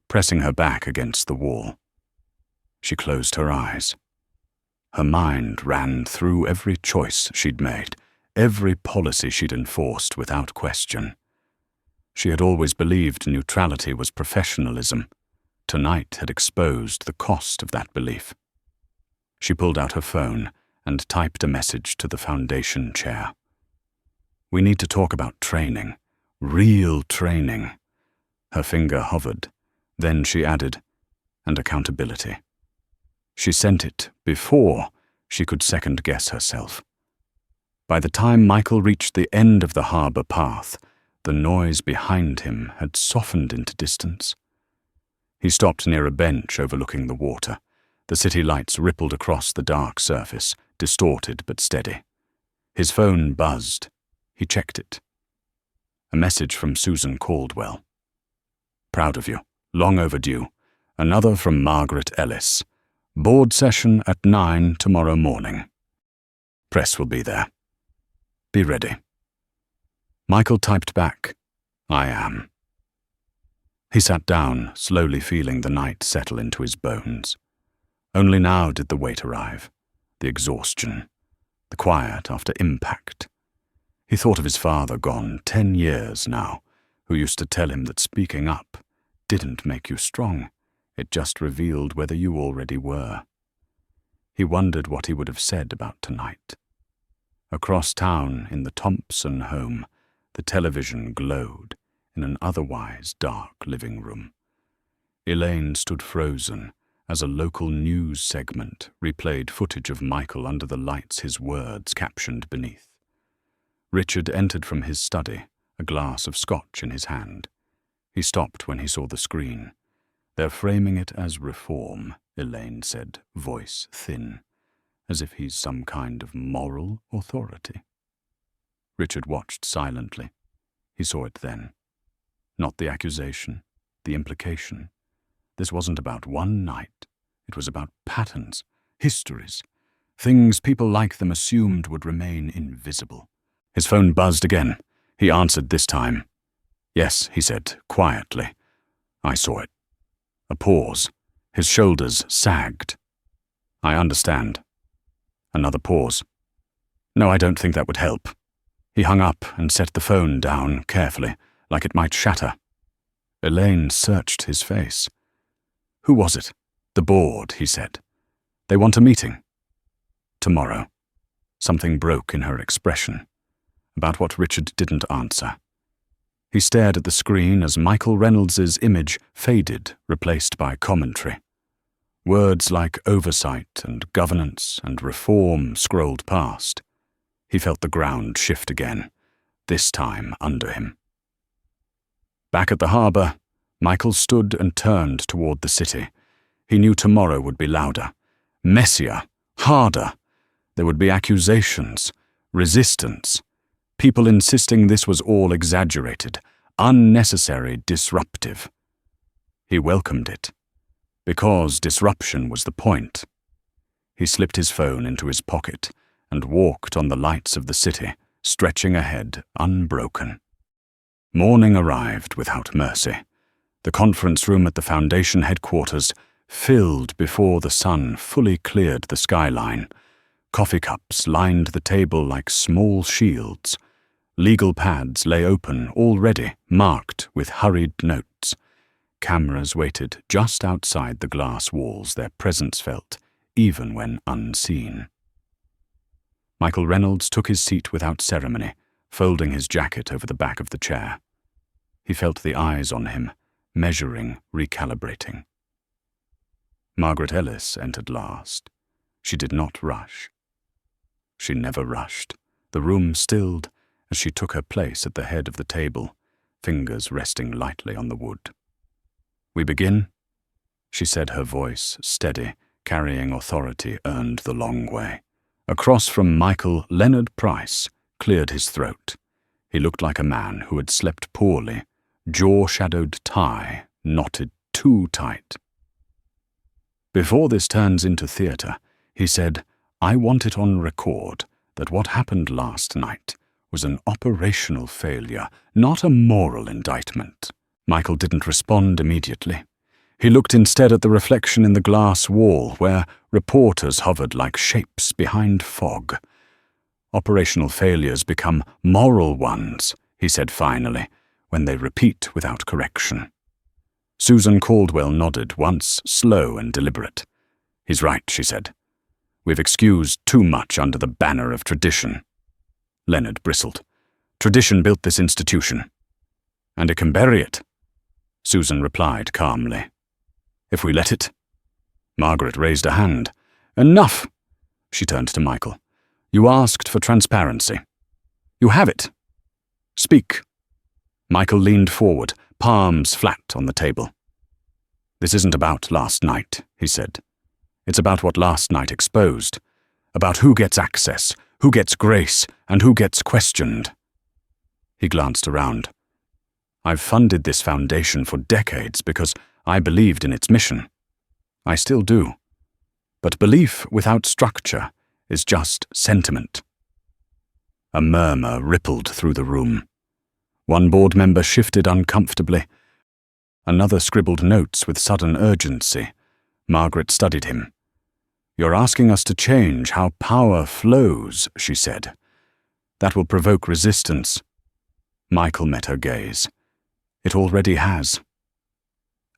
pressing her back against the wall. She closed her eyes. Her mind ran through every choice she'd made, every policy she'd enforced without question. She had always believed neutrality was professionalism. Tonight had exposed the cost of that belief. She pulled out her phone and typed a message to the foundation chair. "We need to talk about training. Real training." Her finger hovered. Then she added, "and accountability." She sent it before she could second-guess herself. By the time Michael reached the end of the harbour path, the noise behind him had softened into distance. He stopped near a bench overlooking the water. The city lights rippled across the dark surface, distorted but steady. His phone buzzed. He checked it. A message from Susan Caldwell. "Proud of you. Long overdue. Another from Margaret Ellis. Board session at 9 tomorrow morning. Press will be there. Be ready." Michael typed back, "I am." He sat down, slowly feeling the night settle into his bones. Only now did the weight arrive, the exhaustion, the quiet after impact. He thought of his father, gone 10 years now, who used to tell him that speaking up didn't make you strong, it just revealed whether you already were. He wondered what he would have said about tonight. Across town, in the Thompson home, the television glowed in an otherwise dark living room. Elaine stood frozen as a local news segment replayed footage of Michael under the lights, his words captioned beneath. Richard entered from his study, a glass of scotch in his hand. He stopped when he saw the screen. "They're framing it as reform," Elaine said, voice thin, as if he's some kind of moral authority. Richard watched silently. He saw it then. Not the accusation, the implication. This wasn't about one night. It was about patterns, histories, things people like them assumed would remain invisible. His phone buzzed again. He answered this time. "Yes," he said, quietly. "I saw it." A pause. His shoulders sagged. "I understand." Another pause. "No, I don't think that would help." He hung up and set the phone down carefully, like it might shatter. Elaine searched his face. "Who was it?" "The board," he said. "They want a meeting." "Tomorrow." Something broke in her expression. About what Richard didn't answer. He stared at the screen as Michael Reynolds's image faded, replaced by commentary. Words like oversight and governance and reform scrolled past. He felt the ground shift again, this time under him. Back at the harbour, Michael stood and turned toward the city. He knew tomorrow would be louder, messier, harder. There would be accusations, resistance, people insisting this was all exaggerated, unnecessary, disruptive. He welcomed it, because disruption was the point. He slipped his phone into his pocket and walked on the lights of the city, stretching ahead unbroken. Morning arrived without mercy. The conference room at the Foundation headquarters filled before the sun fully cleared the skyline. Coffee cups lined the table like small shields. Legal pads lay open already, marked with hurried notes. Cameras waited just outside the glass walls, their presence felt, even when unseen. Michael Reynolds took his seat without ceremony, folding his jacket over the back of the chair. He felt the eyes on him, measuring, recalibrating. Margaret Ellis entered last. She did not rush. She never rushed. The room stilled as she took her place at the head of the table, fingers resting lightly on the wood. "We begin?" she said, her voice steady, carrying authority earned the long way. Across from Michael, Leonard Price cleared his throat. He looked like a man who had slept poorly, jaw-shadowed tie knotted too tight. "Before this turns into theatre," he said, "I want it on record that what happened last night was an operational failure, not a moral indictment." Michael didn't respond immediately. He looked instead at the reflection in the glass wall, where reporters hovered like shapes behind fog. "Operational failures become moral ones," he said finally, "when they repeat without correction." Susan Caldwell nodded, once slow and deliberate. "He's right," she said. "We've excused too much under the banner of tradition." Leonard bristled. "Tradition built this institution, and it can bury it," Susan replied calmly. "If we let it." Margaret raised a hand. "Enough!" She turned to Michael. "You asked for transparency. You have it. Speak." Michael leaned forward, palms flat on the table. "This isn't about last night," he said. "It's about what last night exposed, about who gets access, who gets grace, and who gets questioned." He glanced around. "I've funded this foundation for decades because I believed in its mission. I still do. But belief without structure is just sentiment." A murmur rippled through the room. One board member shifted uncomfortably. Another scribbled notes with sudden urgency. Margaret studied him. "You're asking us to change how power flows," she said. "That will provoke resistance." Michael met her gaze. "It already has."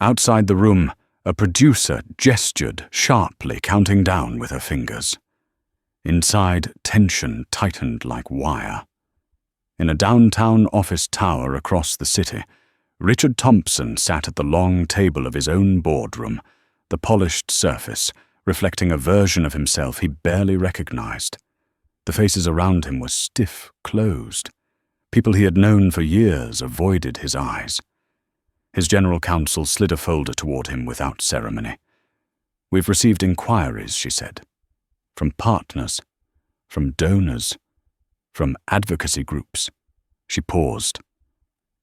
Outside the room, a producer gestured sharply, counting down with her fingers. Inside, tension tightened like wire. In a downtown office tower across the city, Richard Thompson sat at the long table of his own boardroom, the polished surface reflecting a version of himself he barely recognized. The faces around him were stiff, closed. People he had known for years avoided his eyes. His general counsel slid a folder toward him without ceremony. "We've received inquiries," she said, "from partners, from donors, from advocacy groups." She paused.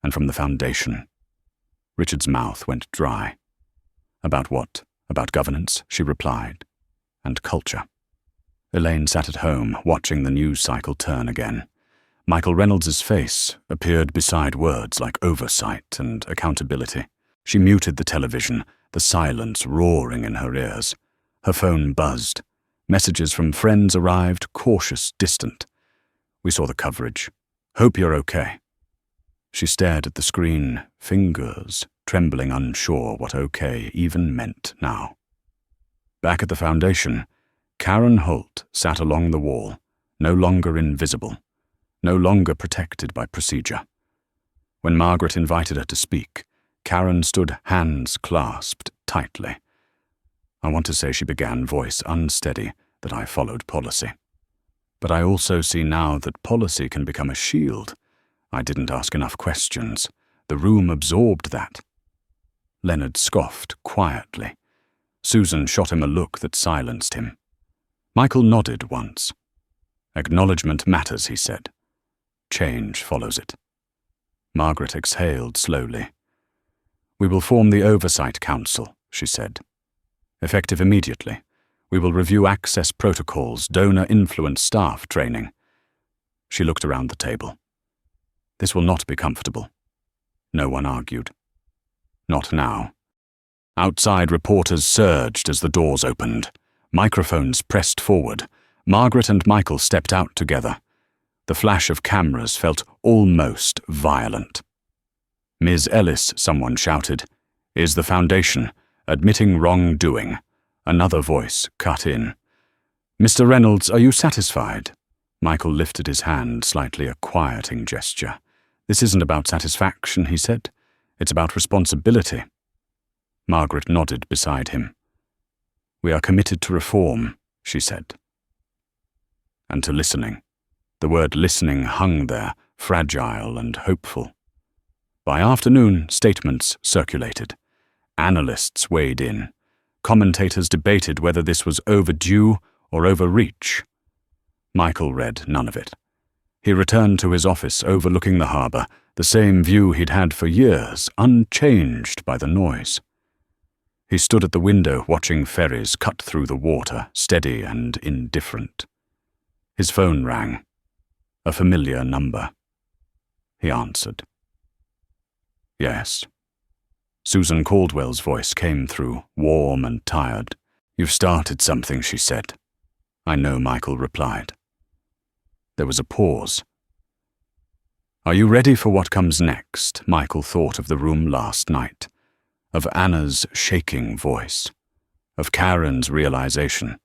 "And from the foundation." Richard's mouth went dry. "About what?" "About governance," she replied, "and culture." Elaine sat at home, watching the news cycle turn again. Michael Reynolds's face appeared beside words like oversight and accountability. She muted the television, the silence roaring in her ears. Her phone buzzed. Messages from friends arrived, cautious, distant. "We saw the coverage. Hope you're okay." She stared at the screen, fingers trembling, unsure what okay even meant now. Back at the foundation, Karen Holt sat along the wall, no longer invisible, no longer protected by procedure. When Margaret invited her to speak, Karen stood hands clasped tightly. "I want to say," she began, voice unsteady, "that I followed policy." But I also see now that policy can become a shield. I didn't ask enough questions. The room absorbed that. Leonard scoffed quietly. Susan shot him a look that silenced him. Michael nodded once. Acknowledgement matters, he said. Change follows it. Margaret exhaled slowly. We will form the Oversight Council, she said. Effective immediately. We will review access protocols, donor influence staff training. She looked around the table. This will not be comfortable. No one argued. Not now. Outside reporters surged as the doors opened. Microphones pressed forward. Margaret and Michael stepped out together. The flash of cameras felt almost violent. Ms. Ellis, someone shouted, is the Foundation, admitting wrongdoing. Another voice cut in. Mr. Reynolds, are you satisfied? Michael lifted his hand, slightly a quieting gesture. This isn't about satisfaction, he said. It's about responsibility. Margaret nodded beside him. We are committed to reform, she said. And to listening. The word listening hung there, fragile and hopeful. By afternoon, statements circulated. Analysts weighed in. Commentators debated whether this was overdue or overreach. Michael read none of it. He returned to his office overlooking the harbour, the same view he'd had for years, unchanged by the noise. He stood at the window watching ferries cut through the water, steady and indifferent. His phone rang. A familiar number. He answered. Yes. Susan Caldwell's voice came through, warm and tired. You've started something, she said. I know, Michael replied. There was a pause. Are you ready for what comes next? Michael thought of the room last night, of Anna's shaking voice, of Karen's realization,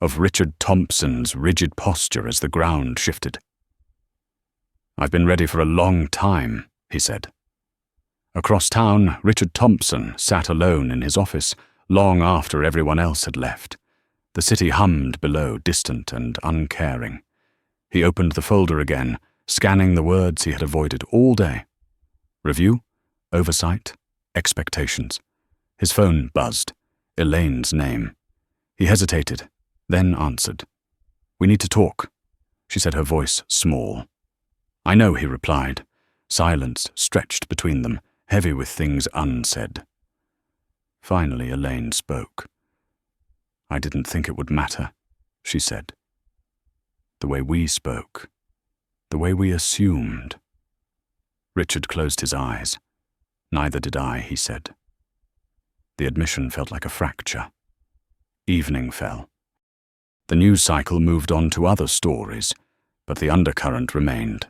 of Richard Thompson's rigid posture as the ground shifted. I've been ready for a long time, he said. Across town, Richard Thompson sat alone in his office long after everyone else had left. The city hummed below, distant and uncaring. He opened the folder again, scanning the words he had avoided all day. Review, oversight, expectations. His phone buzzed. Elaine's name. He hesitated, then answered. We need to talk, she said, her voice small. I know, he replied. Silence stretched between them, heavy with things unsaid. Finally, Elaine spoke. I didn't think it would matter, she said. The way we spoke, the way we assumed. Richard closed his eyes. Neither did I, he said. The admission felt like a fracture. Evening fell. The news cycle moved on to other stories, but the undercurrent remained.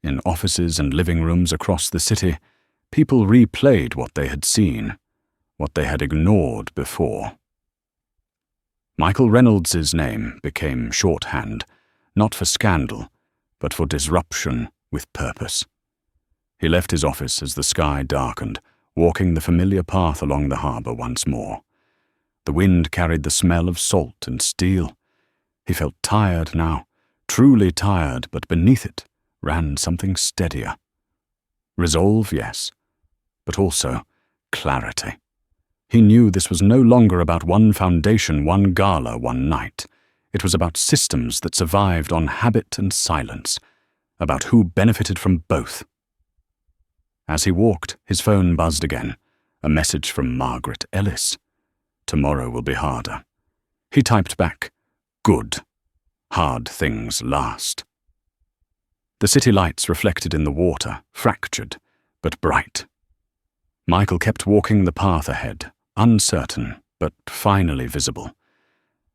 In offices and living rooms across the city, people replayed what they had seen, what they had ignored before. Michael Reynolds's name became shorthand, not for scandal, but for disruption with purpose. He left his office as the sky darkened, walking the familiar path along the harbour once more. The wind carried the smell of salt and steel. He felt tired now, truly tired, but beneath it ran something steadier. Resolve, yes, but also clarity. He knew this was no longer about one foundation, one gala, one night. It was about systems that survived on habit and silence, about who benefited from both. As he walked, his phone buzzed again, a message from Margaret Ellis. Tomorrow will be harder. He typed back, good. Hard things last. The city lights reflected in the water, fractured, but bright. Michael kept walking the path ahead, uncertain, but finally visible.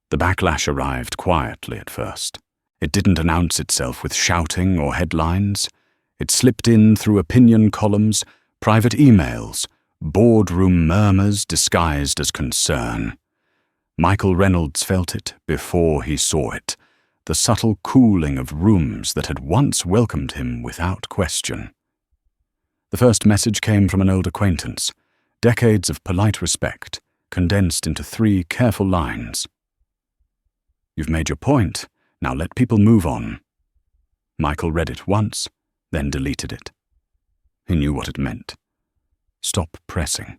The backlash arrived quietly at first. It didn't announce itself with shouting or headlines. It slipped in through opinion columns, private emails, boardroom murmurs disguised as concern. Michael Reynolds felt it before he saw it, the subtle cooling of rooms that had once welcomed him without question. The first message came from an old acquaintance, decades of polite respect, condensed into 3 careful lines. You've made your point. Now let people move on. Michael read it once, then deleted it. He knew what it meant. Stop pressing.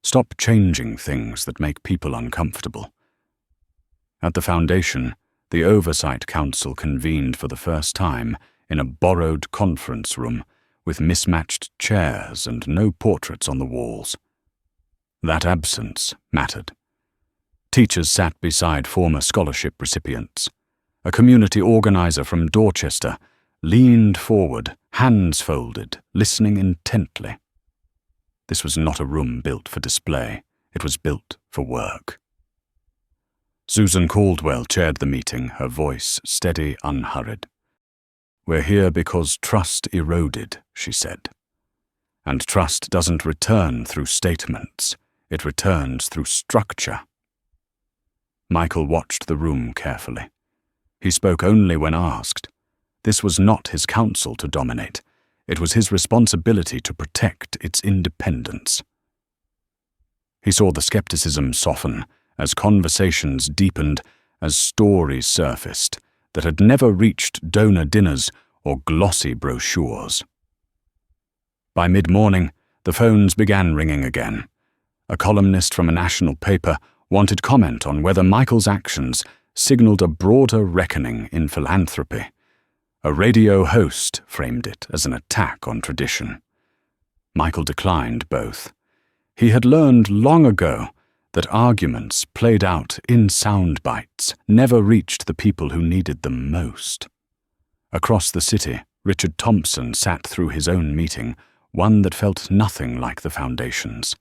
Stop changing things that make people uncomfortable. At the foundation, the Oversight Council convened for the first time in a borrowed conference room with mismatched chairs and no portraits on the walls. That absence mattered. Teachers sat beside former scholarship recipients. A community organizer from Dorchester leaned forward, hands folded, listening intently. This was not a room built for display. It was built for work. Susan Caldwell chaired the meeting, her voice steady, unhurried. "We're here because trust eroded," she said. "And trust doesn't return through statements. It returns through structure." Michael watched the room carefully. He spoke only when asked. This was not his counsel to dominate. It was his responsibility to protect its independence. He saw the skepticism soften as conversations deepened, as stories surfaced that had never reached donor dinners or glossy brochures. By mid-morning, the phones began ringing again. A columnist from a national paper wanted comment on whether Michael's actions signaled a broader reckoning in philanthropy. A radio host framed it as an attack on tradition. Michael declined both. He had learned long ago that arguments played out in sound bites never reached the people who needed them most. Across the city, Richard Thompson sat through his own meeting, one that felt nothing like the foundation's.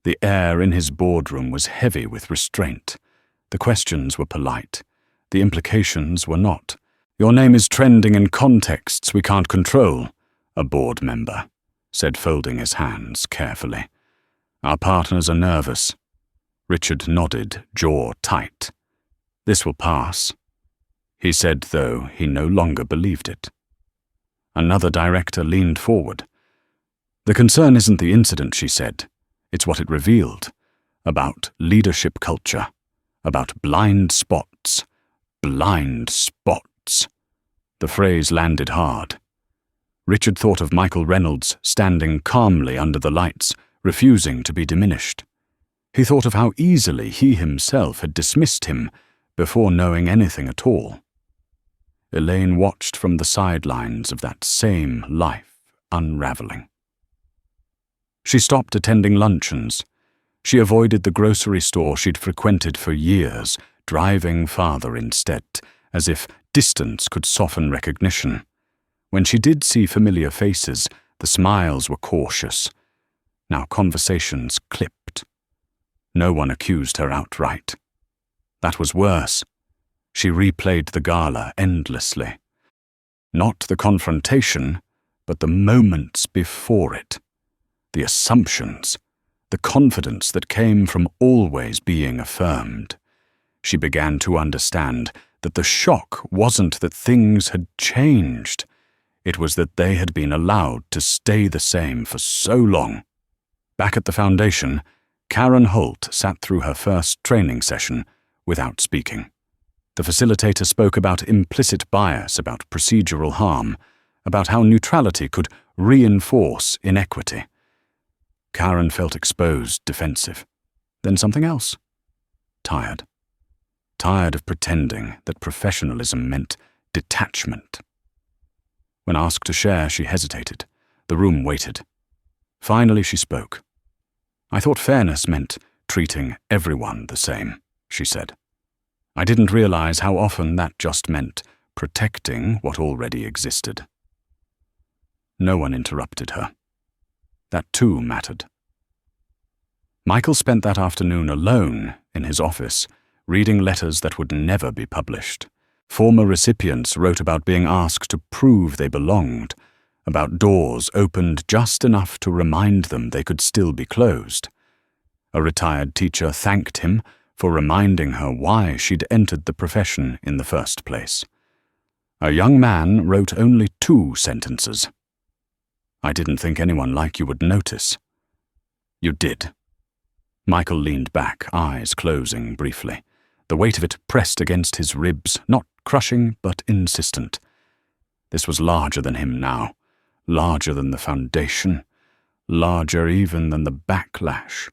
The air in his boardroom was heavy with restraint. The questions were polite. The implications were not. "Your name is trending in contexts we can't control," a board member said, folding his hands carefully. "Our partners are nervous." Richard nodded, jaw tight. "This will pass," he said, though he no longer believed it. Another director leaned forward. "The concern isn't the incident," she said. "It's what it revealed. About leadership culture. About blind spots. Blind spots." The phrase landed hard. Richard thought of Michael Reynolds standing calmly under the lights, refusing to be diminished. He thought of how easily he himself had dismissed him before knowing anything at all. Elaine watched from the sidelines of that same life unraveling. She stopped attending luncheons. She avoided the grocery store she'd frequented for years, driving farther instead, as if distance could soften recognition. When she did see familiar faces, the smiles were cautious. Now conversations clipped. No one accused her outright. That was worse. She replayed the gala endlessly. Not the confrontation, but the moments before it. The assumptions, the confidence that came from always being affirmed. She began to understand that the shock wasn't that things had changed. It was that they had been allowed to stay the same for so long. Back at the foundation, Karen Holt sat through her first training session without speaking. The facilitator spoke about implicit bias, about procedural harm, about how neutrality could reinforce inequity. Karen felt exposed, defensive. Then something else. Tired. Tired of pretending that professionalism meant detachment. When asked to share, she hesitated. The room waited. Finally, she spoke. "I thought fairness meant treating everyone the same," she said. "I didn't realize how often that just meant protecting what already existed." No one interrupted her. That too mattered. Michael spent that afternoon alone in his office, reading letters that would never be published. Former recipients wrote about being asked to prove they belonged, about doors opened just enough to remind them they could still be closed. A retired teacher thanked him for reminding her why she'd entered the profession in the first place. A young man wrote only 2 sentences. "I didn't think anyone like you would notice." "You did." Michael leaned back, eyes closing briefly. The weight of it pressed against his ribs, not crushing but insistent. This was larger than him now, larger than the foundation, larger even than the backlash.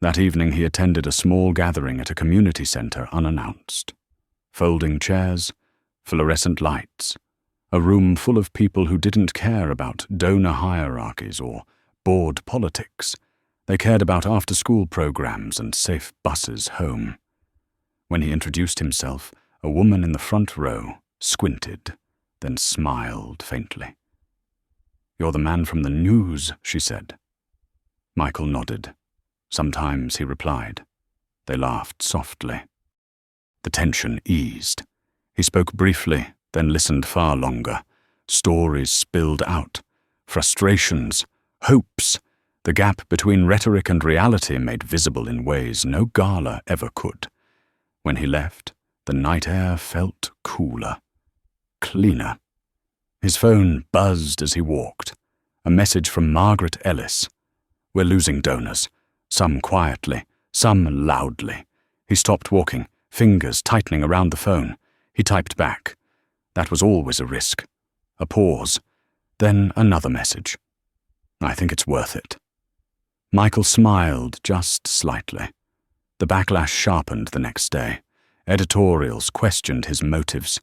That evening he attended a small gathering at a community center unannounced. Folding chairs, fluorescent lights, a room full of people who didn't care about donor hierarchies or board politics. They cared about after-school programs and safe buses home. When he introduced himself, a woman in the front row squinted, then smiled faintly. "You're the man from the news," she said. Michael nodded. "Sometimes," he replied. They laughed softly. The tension eased. He spoke briefly, then listened far longer. Stories spilled out. Frustrations, hopes, the gap between rhetoric and reality made visible in ways no gala ever could. When he left, the night air felt cooler, cleaner. His phone buzzed as he walked. A message from Margaret Ellis. "We're losing donors, some quietly, some loudly." He stopped walking, fingers tightening around the phone. He typed back. That was always a risk. A pause. Then another message. "I think it's worth it." Michael smiled just slightly. The backlash sharpened the next day. Editorials questioned his motives.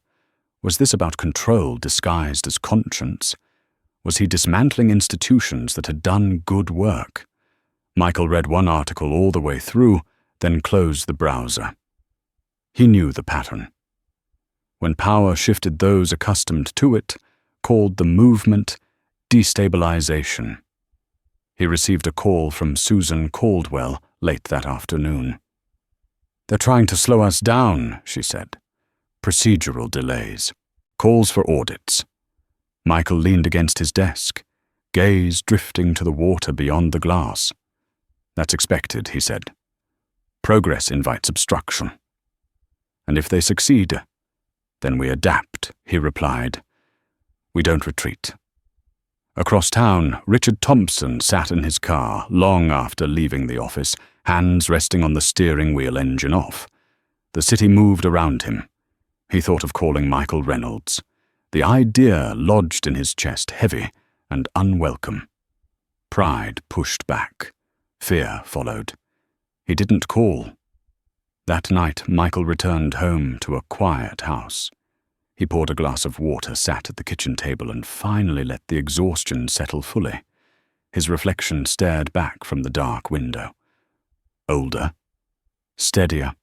Was this about control disguised as conscience? Was he dismantling institutions that had done good work? Michael read one article all the way through, then closed the browser. He knew the pattern. When power shifted those accustomed to it, called the movement destabilization. He received a call from Susan Caldwell late that afternoon. "They're trying to slow us down," she said. "Procedural delays. Calls for audits." Michael leaned against his desk, gaze drifting to the water beyond the glass. "That's expected," he said. "Progress invites obstruction. And if they succeed, then we adapt," he replied. "We don't retreat." Across town, Richard Thompson sat in his car long after leaving the office, hands resting on the steering wheel, engine off. The city moved around him. He thought of calling Michael Reynolds. The idea lodged in his chest, heavy and unwelcome. Pride pushed back. Fear followed. He didn't call. That night, Michael returned home to a quiet house. He poured a glass of water, sat at the kitchen table, and finally let the exhaustion settle fully. His reflection stared back from the dark window. Older, steadier,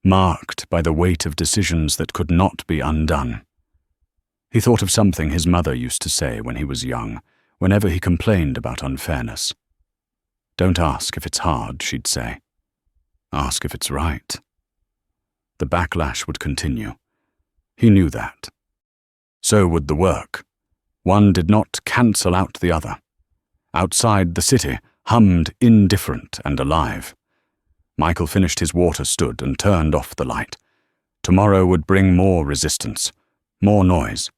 marked by the weight of decisions that could not be undone. He thought of something his mother used to say when he was young, whenever he complained about unfairness. "Don't ask if it's hard," she'd say. "Ask if it's right." The backlash would continue. He knew that. So would the work. One did not cancel out the other. Outside the city hummed indifferent and alive. Michael finished his water, stood, and turned off the light. Tomorrow would bring more resistance, more noise.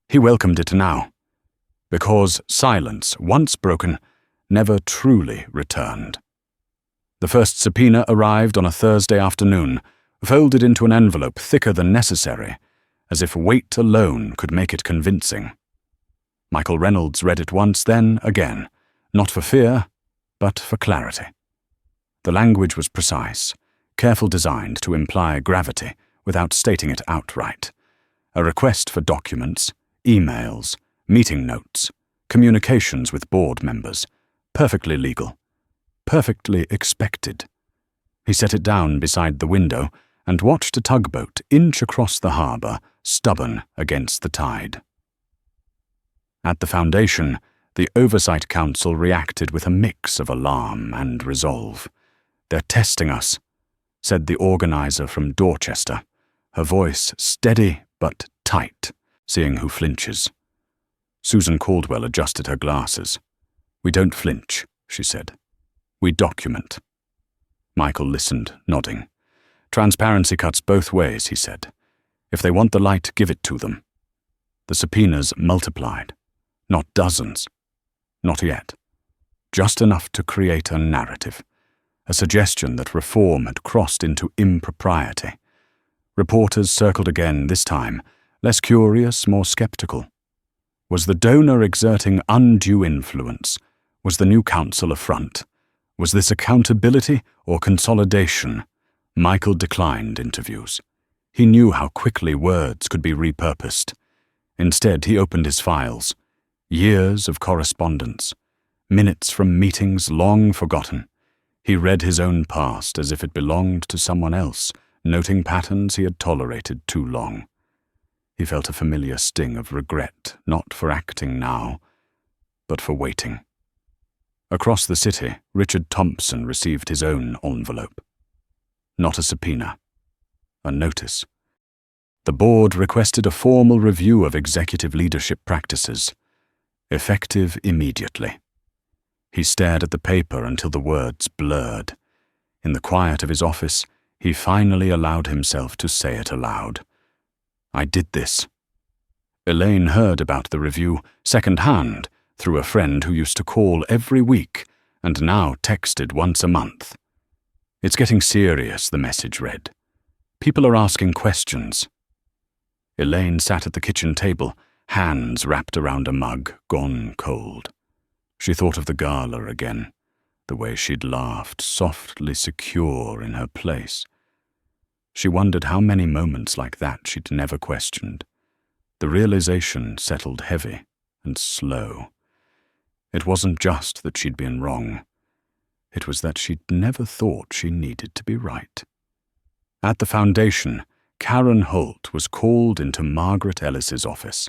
He welcomed it now, because silence, once broken, never truly returned. The first subpoena arrived on a Thursday afternoon, folded into an envelope thicker than necessary, as if weight alone could make it convincing. Michael Reynolds read it once, then again, not for fear, but for clarity. The language was precise, carefully designed to imply gravity without stating it outright. A request for documents, emails, meeting notes, communications with board members, perfectly legal, perfectly expected. He set it down beside the window and watched a tugboat inch across the harbor, stubborn against the tide. At the foundation, the Oversight Council reacted with a mix of alarm and resolve. "They're testing us," said the organizer from Dorchester, her voice steady but tight, seeing who flinches. Susan Caldwell adjusted her glasses. "We don't flinch," she said. "We document." Michael listened, nodding. "Transparency cuts both ways," he said. "If they want the light, give it to them." The subpoenas multiplied. Not dozens. Not yet. Just enough to create a narrative, a suggestion that reform had crossed into impropriety. Reporters circled again, this time, less curious, more skeptical. Was the donor exerting undue influence? Was the new counsel a front? Was this accountability or consolidation? Michael declined interviews. He knew how quickly words could be repurposed. Instead, he opened his files. Years of correspondence. Minutes from meetings long forgotten. He read his own past as if it belonged to someone else, noting patterns he had tolerated too long. He felt a familiar sting of regret, not for acting now, but for waiting. Across the city, Richard Thompson received his own envelope. Not a subpoena. A notice. The board requested a formal review of executive leadership practices. Effective immediately. He stared at the paper until the words blurred. In the quiet of his office, he finally allowed himself to say it aloud. I did this. Elaine heard about the review second-hand through a friend who used to call every week and now texted once a month. It's getting serious, the message read. People are asking questions. Elaine sat at the kitchen table, hands wrapped around a mug, gone cold. She thought of the gala again, the way she'd laughed, softly secure in her place. She wondered how many moments like that she'd never questioned. The realization settled heavy and slow. It wasn't just that she'd been wrong. It was that she'd never thought she needed to be right. At the foundation, Karen Holt was called into Margaret Ellis's office.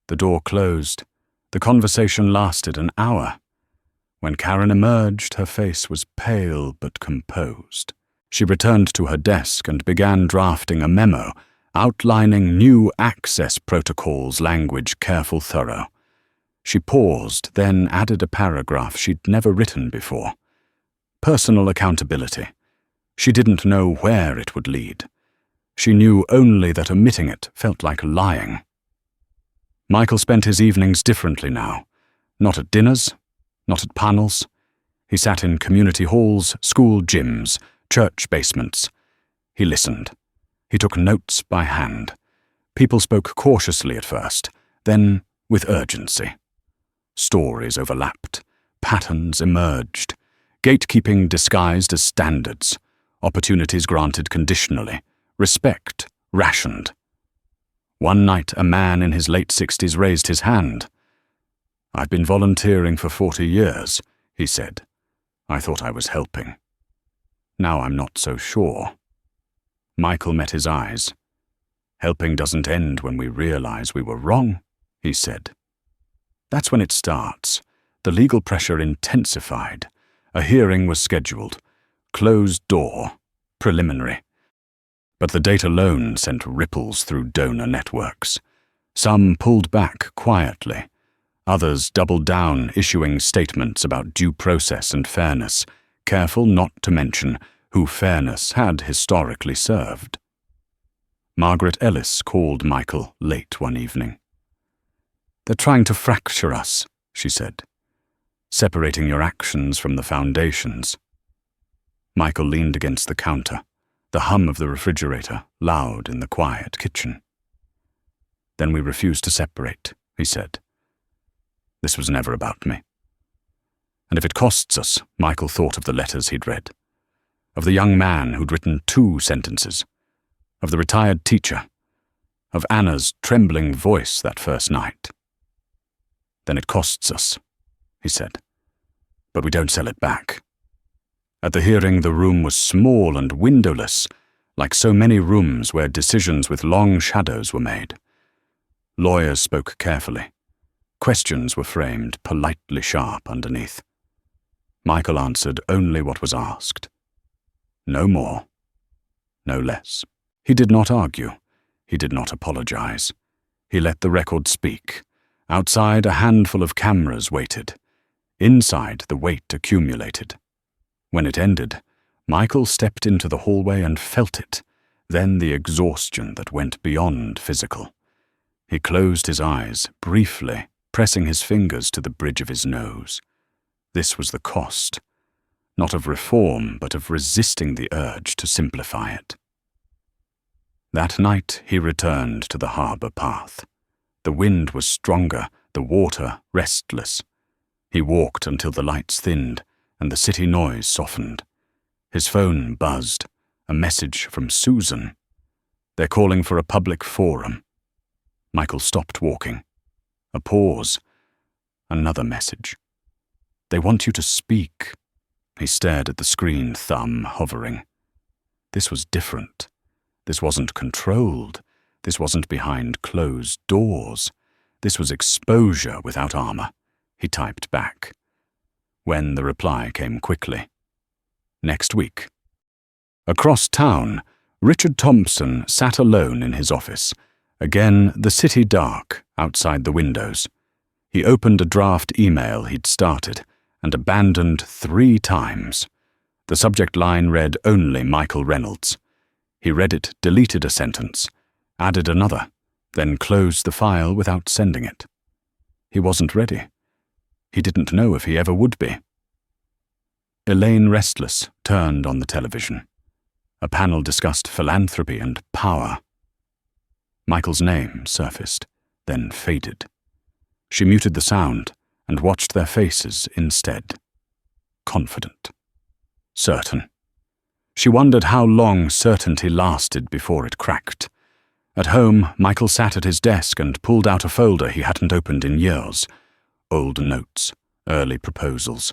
The door closed. The conversation lasted an hour. When Karen emerged, her face was pale but composed. She returned to her desk and began drafting a memo outlining new access protocols, language careful, thorough. She paused, then added a paragraph she'd never written before. Personal accountability. She didn't know where it would lead. She knew only that omitting it felt like lying. Michael spent his evenings differently now. Not at dinners, not at panels. He sat in community halls, school gyms, church basements. He listened. He took notes by hand. People spoke cautiously at first, then with urgency. Stories overlapped. Patterns emerged. Gatekeeping disguised as standards. Opportunities granted conditionally. Respect rationed. One night, a man in his late 60s raised his hand. I've been volunteering for 40 years, he said. I thought I was helping. Now I'm not so sure. Michael met his eyes. Helping doesn't end when we realize we were wrong, he said. That's when it starts. The legal pressure intensified. A hearing was scheduled. Closed door. Preliminary. But the date alone sent ripples through donor networks. Some pulled back quietly. Others doubled down, issuing statements about due process and fairness, careful not to mention who fairness had historically served. Margaret Ellis called Michael late one evening. They're trying to fracture us, she said, separating your actions from the foundations. Michael leaned against the counter, the hum of the refrigerator loud in the quiet kitchen. Then we refused to separate, he said. This was never about me. And if it costs us, Michael thought of the letters he'd read, of the young man who'd written 2 sentences, of the retired teacher, of Anna's trembling voice that first night. Then it costs us, he said, but we don't sell it back. At the hearing, the room was small and windowless, like so many rooms where decisions with long shadows were made. Lawyers spoke carefully. Questions were framed, politely sharp underneath. Michael answered only what was asked. No more, no less. He did not argue. He did not apologize. He let the record speak. Outside, a handful of cameras waited. Inside, the weight accumulated. When it ended, Michael stepped into the hallway and felt it, then the exhaustion that went beyond physical. He closed his eyes, briefly, pressing his fingers to the bridge of his nose. This was the cost, not of reform, but of resisting the urge to simplify it. That night he returned to the harbour path. The wind was stronger, the water restless. He walked until the lights thinned and the city noise softened. His phone buzzed, a message from Susan. They're calling for a public forum. Michael stopped walking. A pause. Another message. They want you to speak. He stared at the screen, thumb hovering. This was different. This wasn't controlled. This wasn't behind closed doors. This was exposure without armor. He typed back. When the reply came quickly. Next week. Across town, Richard Thompson sat alone in his office. Again, the city dark outside the windows. He opened a draft email he'd started and abandoned 3 times. The subject line read only Michael Reynolds. He read it, deleted a sentence, added another, then closed the file without sending it. He wasn't ready. He didn't know if he ever would be. Elaine, restless, turned on the television. A panel discussed philanthropy and power. Michael's name surfaced, then faded. She muted the sound and watched their faces instead. Confident. Certain. She wondered how long certainty lasted before it cracked. At home, Michael sat at his desk and pulled out a folder he hadn't opened in years. Old notes, early proposals,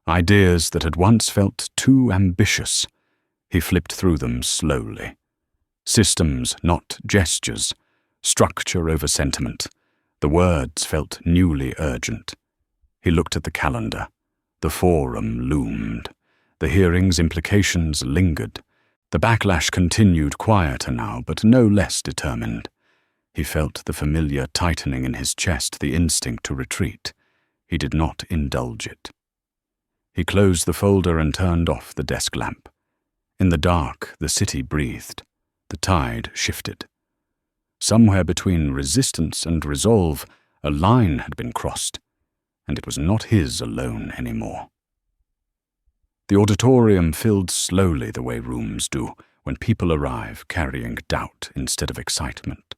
ideas that had once felt too ambitious. He flipped through them slowly. Systems, not gestures. Structure over sentiment. The words felt newly urgent. He looked at the calendar. The forum loomed. The hearing's implications lingered. The backlash continued, quieter now, but no less determined. He felt the familiar tightening in his chest, the instinct to retreat. He did not indulge it. He closed the folder and turned off the desk lamp. In the dark, the city breathed. The tide shifted. Somewhere between resistance and resolve, a line had been crossed, and it was not his alone anymore. The auditorium filled slowly the way rooms do when people arrive carrying doubt instead of excitement.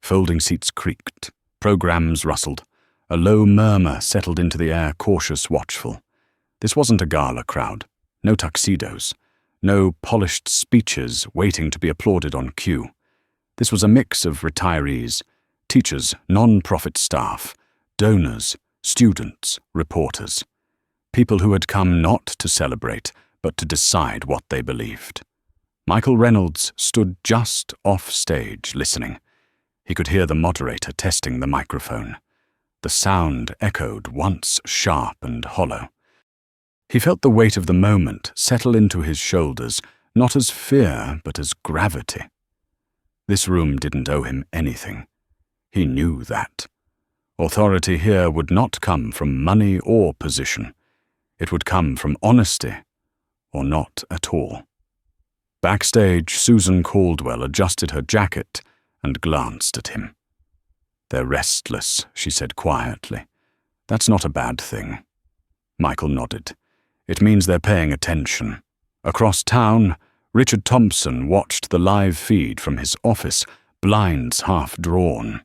Folding seats creaked, programs rustled, a low murmur settled into the air, cautious, watchful. This wasn't a gala crowd, no tuxedos, no polished speeches waiting to be applauded on cue. This was a mix of retirees, teachers, non-profit staff, donors, students, reporters. People who had come not to celebrate, but to decide what they believed. Michael Reynolds stood just off stage, listening. He could hear the moderator testing the microphone. The sound echoed, once sharp and hollow. He felt the weight of the moment settle into his shoulders, not as fear, but as gravity. This room didn't owe him anything. He knew that. Authority here would not come from money or position. It would come from honesty, or not at all. Backstage, Susan Caldwell adjusted her jacket and glanced at him. "They're restless," she said quietly. "That's not a bad thing." Michael nodded. "It means they're paying attention." Across town, Richard Thompson watched the live feed from his office, blinds half drawn.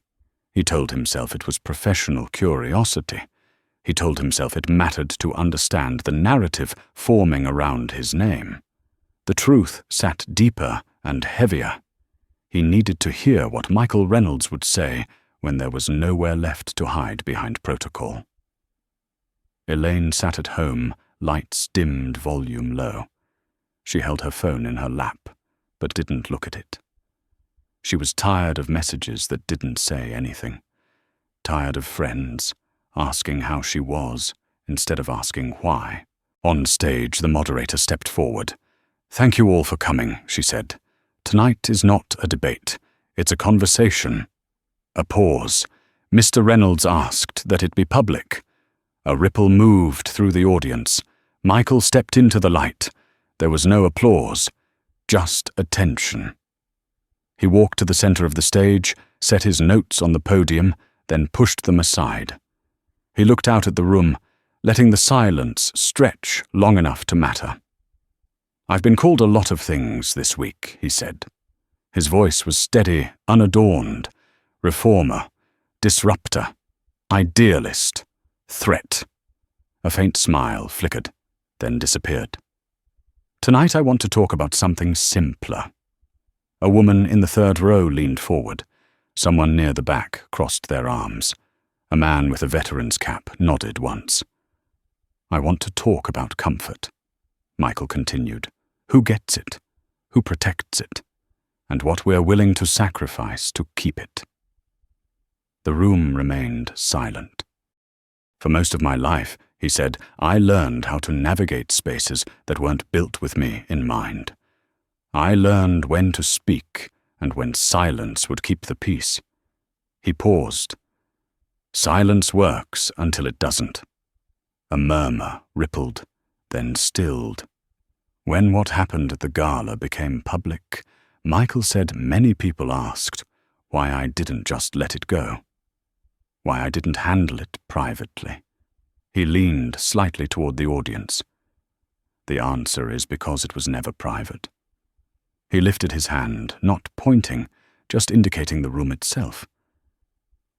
He told himself it was professional curiosity. He told himself it mattered to understand the narrative forming around his name. The truth sat deeper and heavier. He needed to hear what Michael Reynolds would say when there was nowhere left to hide behind protocol. Elaine sat at home, lights dimmed, volume low. She held her phone in her lap, but didn't look at it. She was tired of messages that didn't say anything. Tired of friends asking how she was instead of asking why. On stage, the moderator stepped forward. "Thank you all for coming," she said. "Tonight is not a debate. It's a conversation." A pause. Mr. Reynolds asked that it be public. A ripple moved through the audience. Michael stepped into the light. There was no applause, just attention. He walked to the center of the stage, set his notes on the podium, then pushed them aside. He looked out at the room, letting the silence stretch long enough to matter. "I've been called a lot of things this week," he said. His voice was steady, unadorned. Reformer, disruptor, idealist, threat. A faint smile flickered, then disappeared. Tonight I want to talk about something simpler. A woman in the third row leaned forward. Someone near the back crossed their arms. A man with a veteran's cap nodded once. I want to talk about comfort, Michael continued. Who gets it? Who protects it? And what we're willing to sacrifice to keep it. The room remained silent. For most of my life, he said, I learned how to navigate spaces that weren't built with me in mind. I learned when to speak and when silence would keep the peace. He paused. Silence works until it doesn't. A murmur rippled, then stilled. When what happened at the gala became public, Michael said many people asked why I didn't just let it go, why I didn't handle it privately. He leaned slightly toward the audience. The answer is because it was never private. He lifted his hand, not pointing, just indicating the room itself.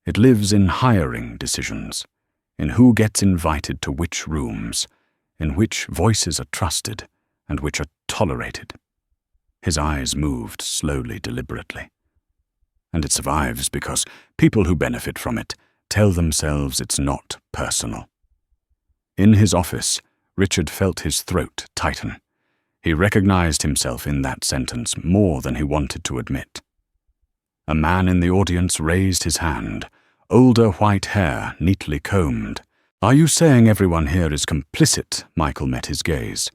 It lives in hiring decisions, in who gets invited to which rooms, in which voices are trusted and which are tolerated. His eyes moved slowly, deliberately. And it survives because people who benefit from it tell themselves it's not personal. In his office, Richard felt his throat tighten. He recognized himself in that sentence more than he wanted to admit. A man in the audience raised his hand, older white hair neatly combed. Are you saying everyone here is complicit? Michael met his gaze.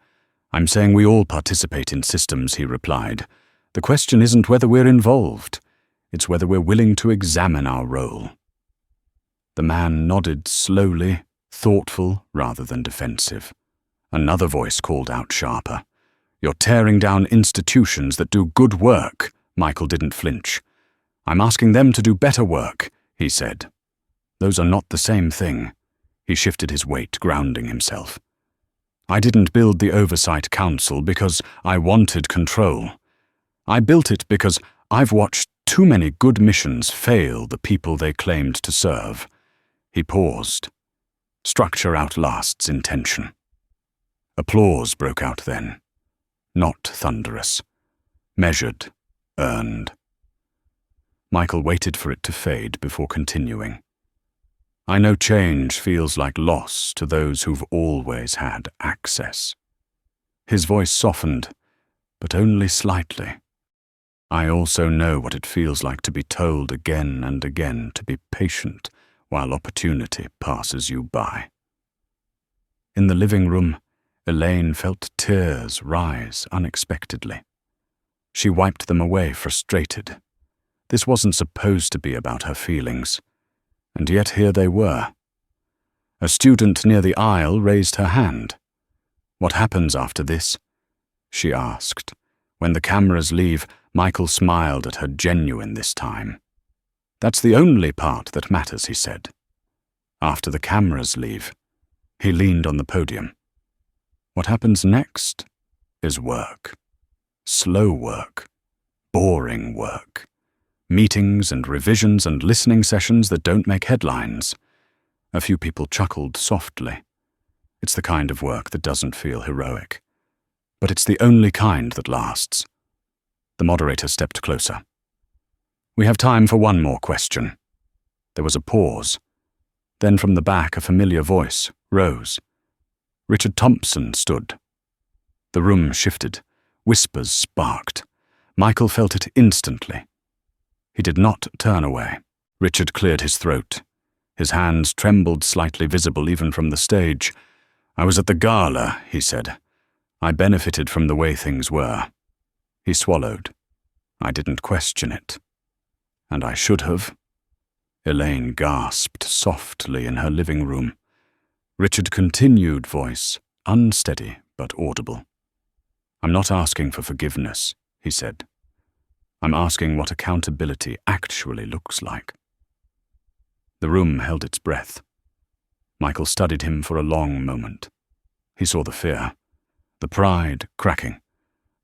I'm saying we all participate in systems, he replied. The question isn't whether we're involved. It's whether we're willing to examine our role. The man nodded slowly, thoughtful rather than defensive. Another voice called out sharper. You're tearing down institutions that do good work. Michael didn't flinch. I'm asking them to do better work, he said. Those are not the same thing. He shifted his weight, grounding himself. I didn't build the Oversight Council because I wanted control. I built it because I've watched too many good missions fail the people they claimed to serve. He paused. Structure outlasts intention. Applause broke out then. Not thunderous. Measured. Earned. Michael waited for it to fade before continuing. I know change feels like loss to those who've always had access. His voice softened, but only slightly. I also know what it feels like to be told again and again to be patient while opportunity passes you by. In the living room, Elaine felt tears rise unexpectedly. She wiped them away, frustrated. This wasn't supposed to be about her feelings, and yet here they were. A student near the aisle raised her hand. What happens after this? She asked. When the cameras leave, Michael smiled at her, genuine this time. That's the only part that matters, he said. After the cameras leave, he leaned on the podium. What happens next is work. Slow work. Boring work. Meetings and revisions and listening sessions that don't make headlines. A few people chuckled softly. It's the kind of work that doesn't feel heroic. But it's the only kind that lasts. The moderator stepped closer. We have time for one more question. There was a pause. Then from the back a familiar voice rose. Richard Thompson stood. The room shifted. Whispers sparked. Michael felt it instantly. He did not turn away. Richard cleared his throat. His hands trembled, slightly visible even from the stage. I was at the gala, he said. I benefited from the way things were. He swallowed. I didn't question it. And I should have. Elaine gasped softly in her living room. Richard continued, voice unsteady but audible. I'm not asking for forgiveness, he said. I'm asking what accountability actually looks like. The room held its breath. Michael studied him for a long moment. He saw the fear, the pride cracking,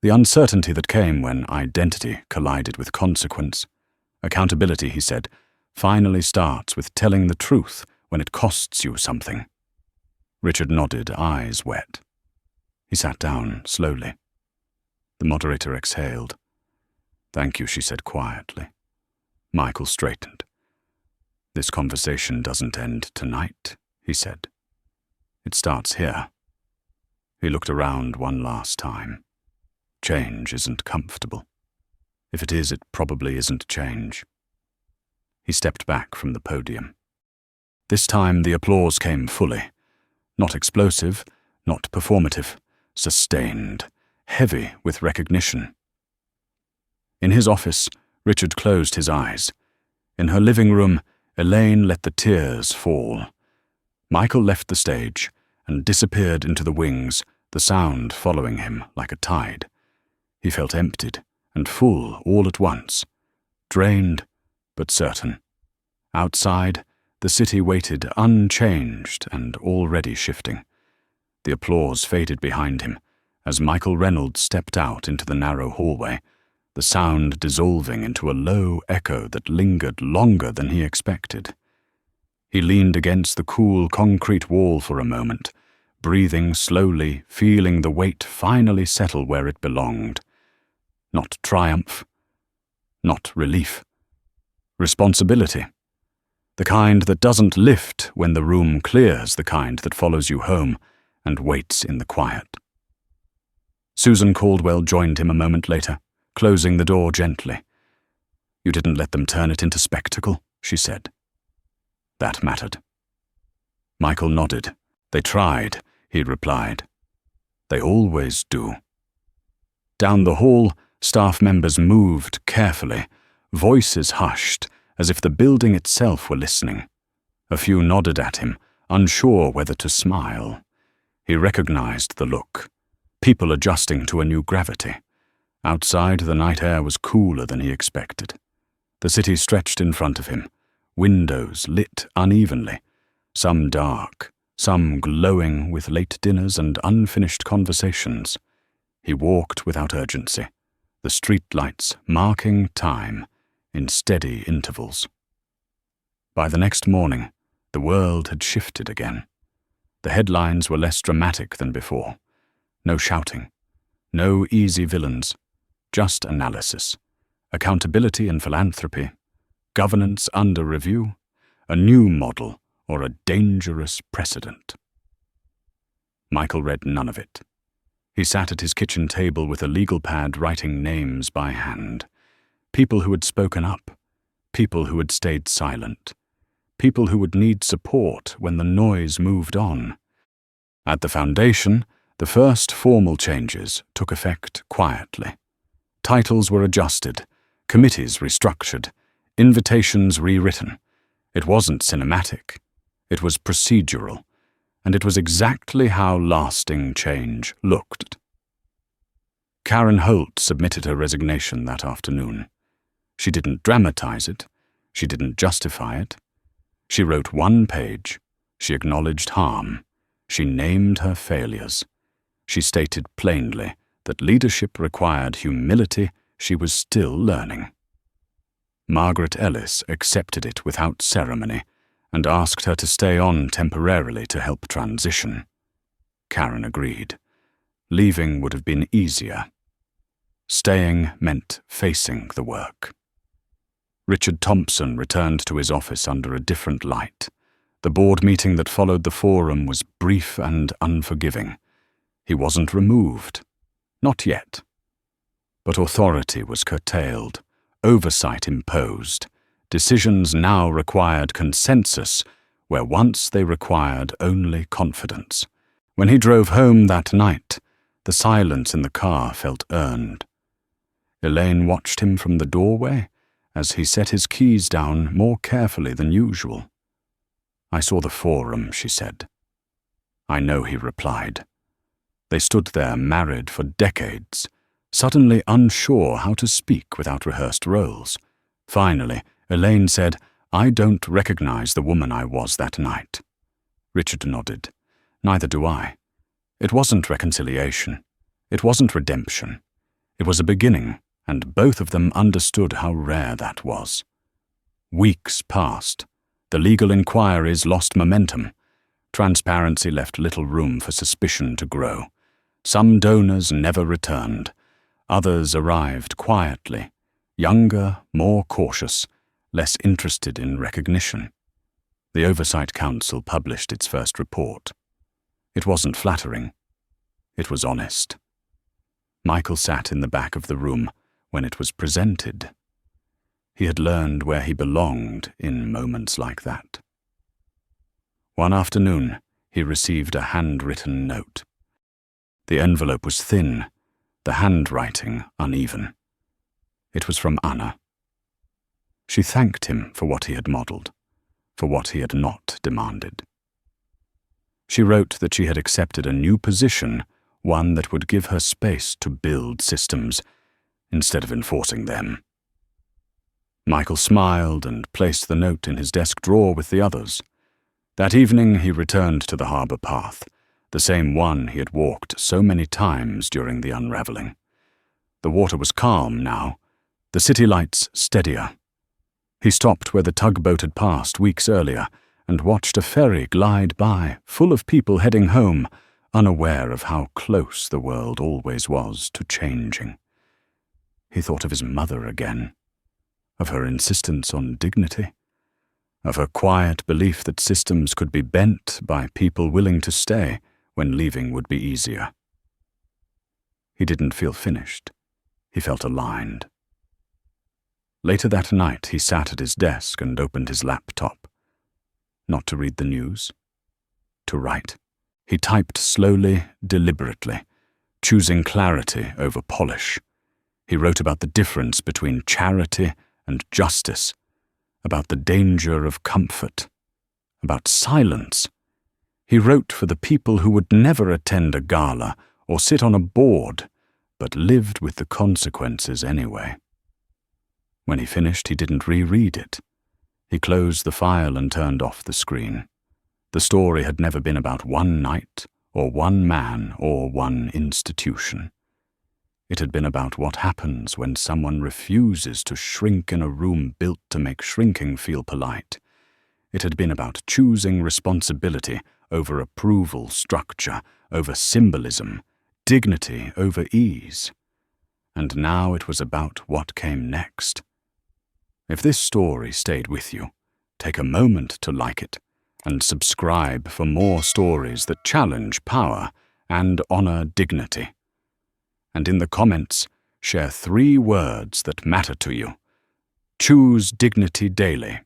The uncertainty that came when identity collided with consequence. Accountability, he said, finally starts with telling the truth when it costs you something. Richard nodded, eyes wet. He sat down slowly. The moderator exhaled. "Thank you," she said quietly. Michael straightened. "This conversation doesn't end tonight," he said. "It starts here." He looked around one last time. Change isn't comfortable. If it is, it probably isn't change. He stepped back from the podium. This time the applause came fully. Not explosive, not performative, sustained, heavy with recognition. In his office, Richard closed his eyes. In her living room, Elaine let the tears fall. Michael left the stage and disappeared into the wings, the sound following him like a tide. He felt emptied and full all at once, drained but certain. Outside, the city waited unchanged and already shifting. The applause faded behind him as Michael Reynolds stepped out into the narrow hallway, the sound dissolving into a low echo that lingered longer than he expected. He leaned against the cool concrete wall for a moment, breathing slowly, feeling the weight finally settle where it belonged. Not triumph, not relief. Responsibility. The kind that doesn't lift when the room clears, the kind that follows you home and waits in the quiet. Susan Caldwell joined him a moment later, closing the door gently. "You didn't let them turn it into spectacle," she said. That mattered. Michael nodded. "They tried," he replied. "They always do." Down the hall, staff members moved carefully, voices hushed, as if the building itself were listening. A few nodded at him, unsure whether to smile. He recognized the look. People adjusting to a new gravity. Outside, the night air was cooler than he expected. The city stretched in front of him, windows lit unevenly, some dark, some glowing with late dinners and unfinished conversations. He walked without urgency, the streetlights marking time in steady intervals. By the next morning, the world had shifted again. The headlines were less dramatic than before. No shouting, no easy villains, just analysis, accountability and philanthropy, governance under review, a new model or a dangerous precedent. Michael read none of it. He sat at his kitchen table with a legal pad writing names by hand. People who had spoken up, people who had stayed silent, people who would need support when the noise moved on. At the foundation, the first formal changes took effect quietly. Titles were adjusted, committees restructured, invitations rewritten. It wasn't cinematic. It was procedural, and it was exactly how lasting change looked. Karen Holt submitted her resignation that afternoon. She didn't dramatize it. She didn't justify it. She wrote one page. She acknowledged harm. She named her failures. She stated plainly that leadership required humility she was still learning. Margaret Ellis accepted it without ceremony and asked her to stay on temporarily to help transition. Karen agreed. Leaving would have been easier. Staying meant facing the work. Richard Thompson returned to his office under a different light. The board meeting that followed the forum was brief and unforgiving. He wasn't removed. Not yet. But authority was curtailed, oversight imposed. Decisions now required consensus, where once they required only confidence. When he drove home that night, the silence in the car felt earned. Elaine watched him from the doorway as he set his keys down more carefully than usual. "I saw the forum," she said. "I know," he replied. They stood there married for decades, suddenly unsure how to speak without rehearsed roles. Finally, Elaine said, "I don't recognize the woman I was that night." Richard nodded. "Neither do I. It wasn't reconciliation. It wasn't redemption. It was a beginning, and both of them understood how rare that was. Weeks passed. The legal inquiries lost momentum. Transparency left little room for suspicion to grow. Some donors never returned. Others arrived quietly, younger, more cautious, less interested in recognition. The Oversight Council published its first report. It wasn't flattering. It was honest. Michael sat in the back of the room when it was presented. He had learned where he belonged in moments like that. One afternoon, he received a handwritten note. The envelope was thin, the handwriting uneven. It was from Anna. She thanked him for what he had modeled, for what he had not demanded. She wrote that she had accepted a new position, one that would give her space to build systems, instead of enforcing them. Michael smiled and placed the note in his desk drawer with the others. That evening he returned to the harbour path, the same one he had walked so many times during the unravelling. The water was calm now, the city lights steadier. He stopped where the tugboat had passed weeks earlier and watched a ferry glide by, full of people heading home, unaware of how close the world always was to changing. He thought of his mother again, of her insistence on dignity, of her quiet belief that systems could be bent by people willing to stay when leaving would be easier. He didn't feel finished. He felt aligned. Later that night, he sat at his desk and opened his laptop. Not to read the news, to write. He typed slowly, deliberately, choosing clarity over polish. He wrote about the difference between charity and justice, about the danger of comfort, about silence. He wrote for the people who would never attend a gala or sit on a board, but lived with the consequences anyway. When he finished, he didn't reread it. He closed the file and turned off the screen. The story had never been about one night, or one man, or one institution. It had been about what happens when someone refuses to shrink in a room built to make shrinking feel polite. It had been about choosing responsibility over approval structure, over symbolism, dignity over ease. And now it was about what came next. If this story stayed with you, take a moment to like it, and subscribe for more stories that challenge power and honor dignity. And in the comments, share 3 words that matter to you. Choose dignity daily.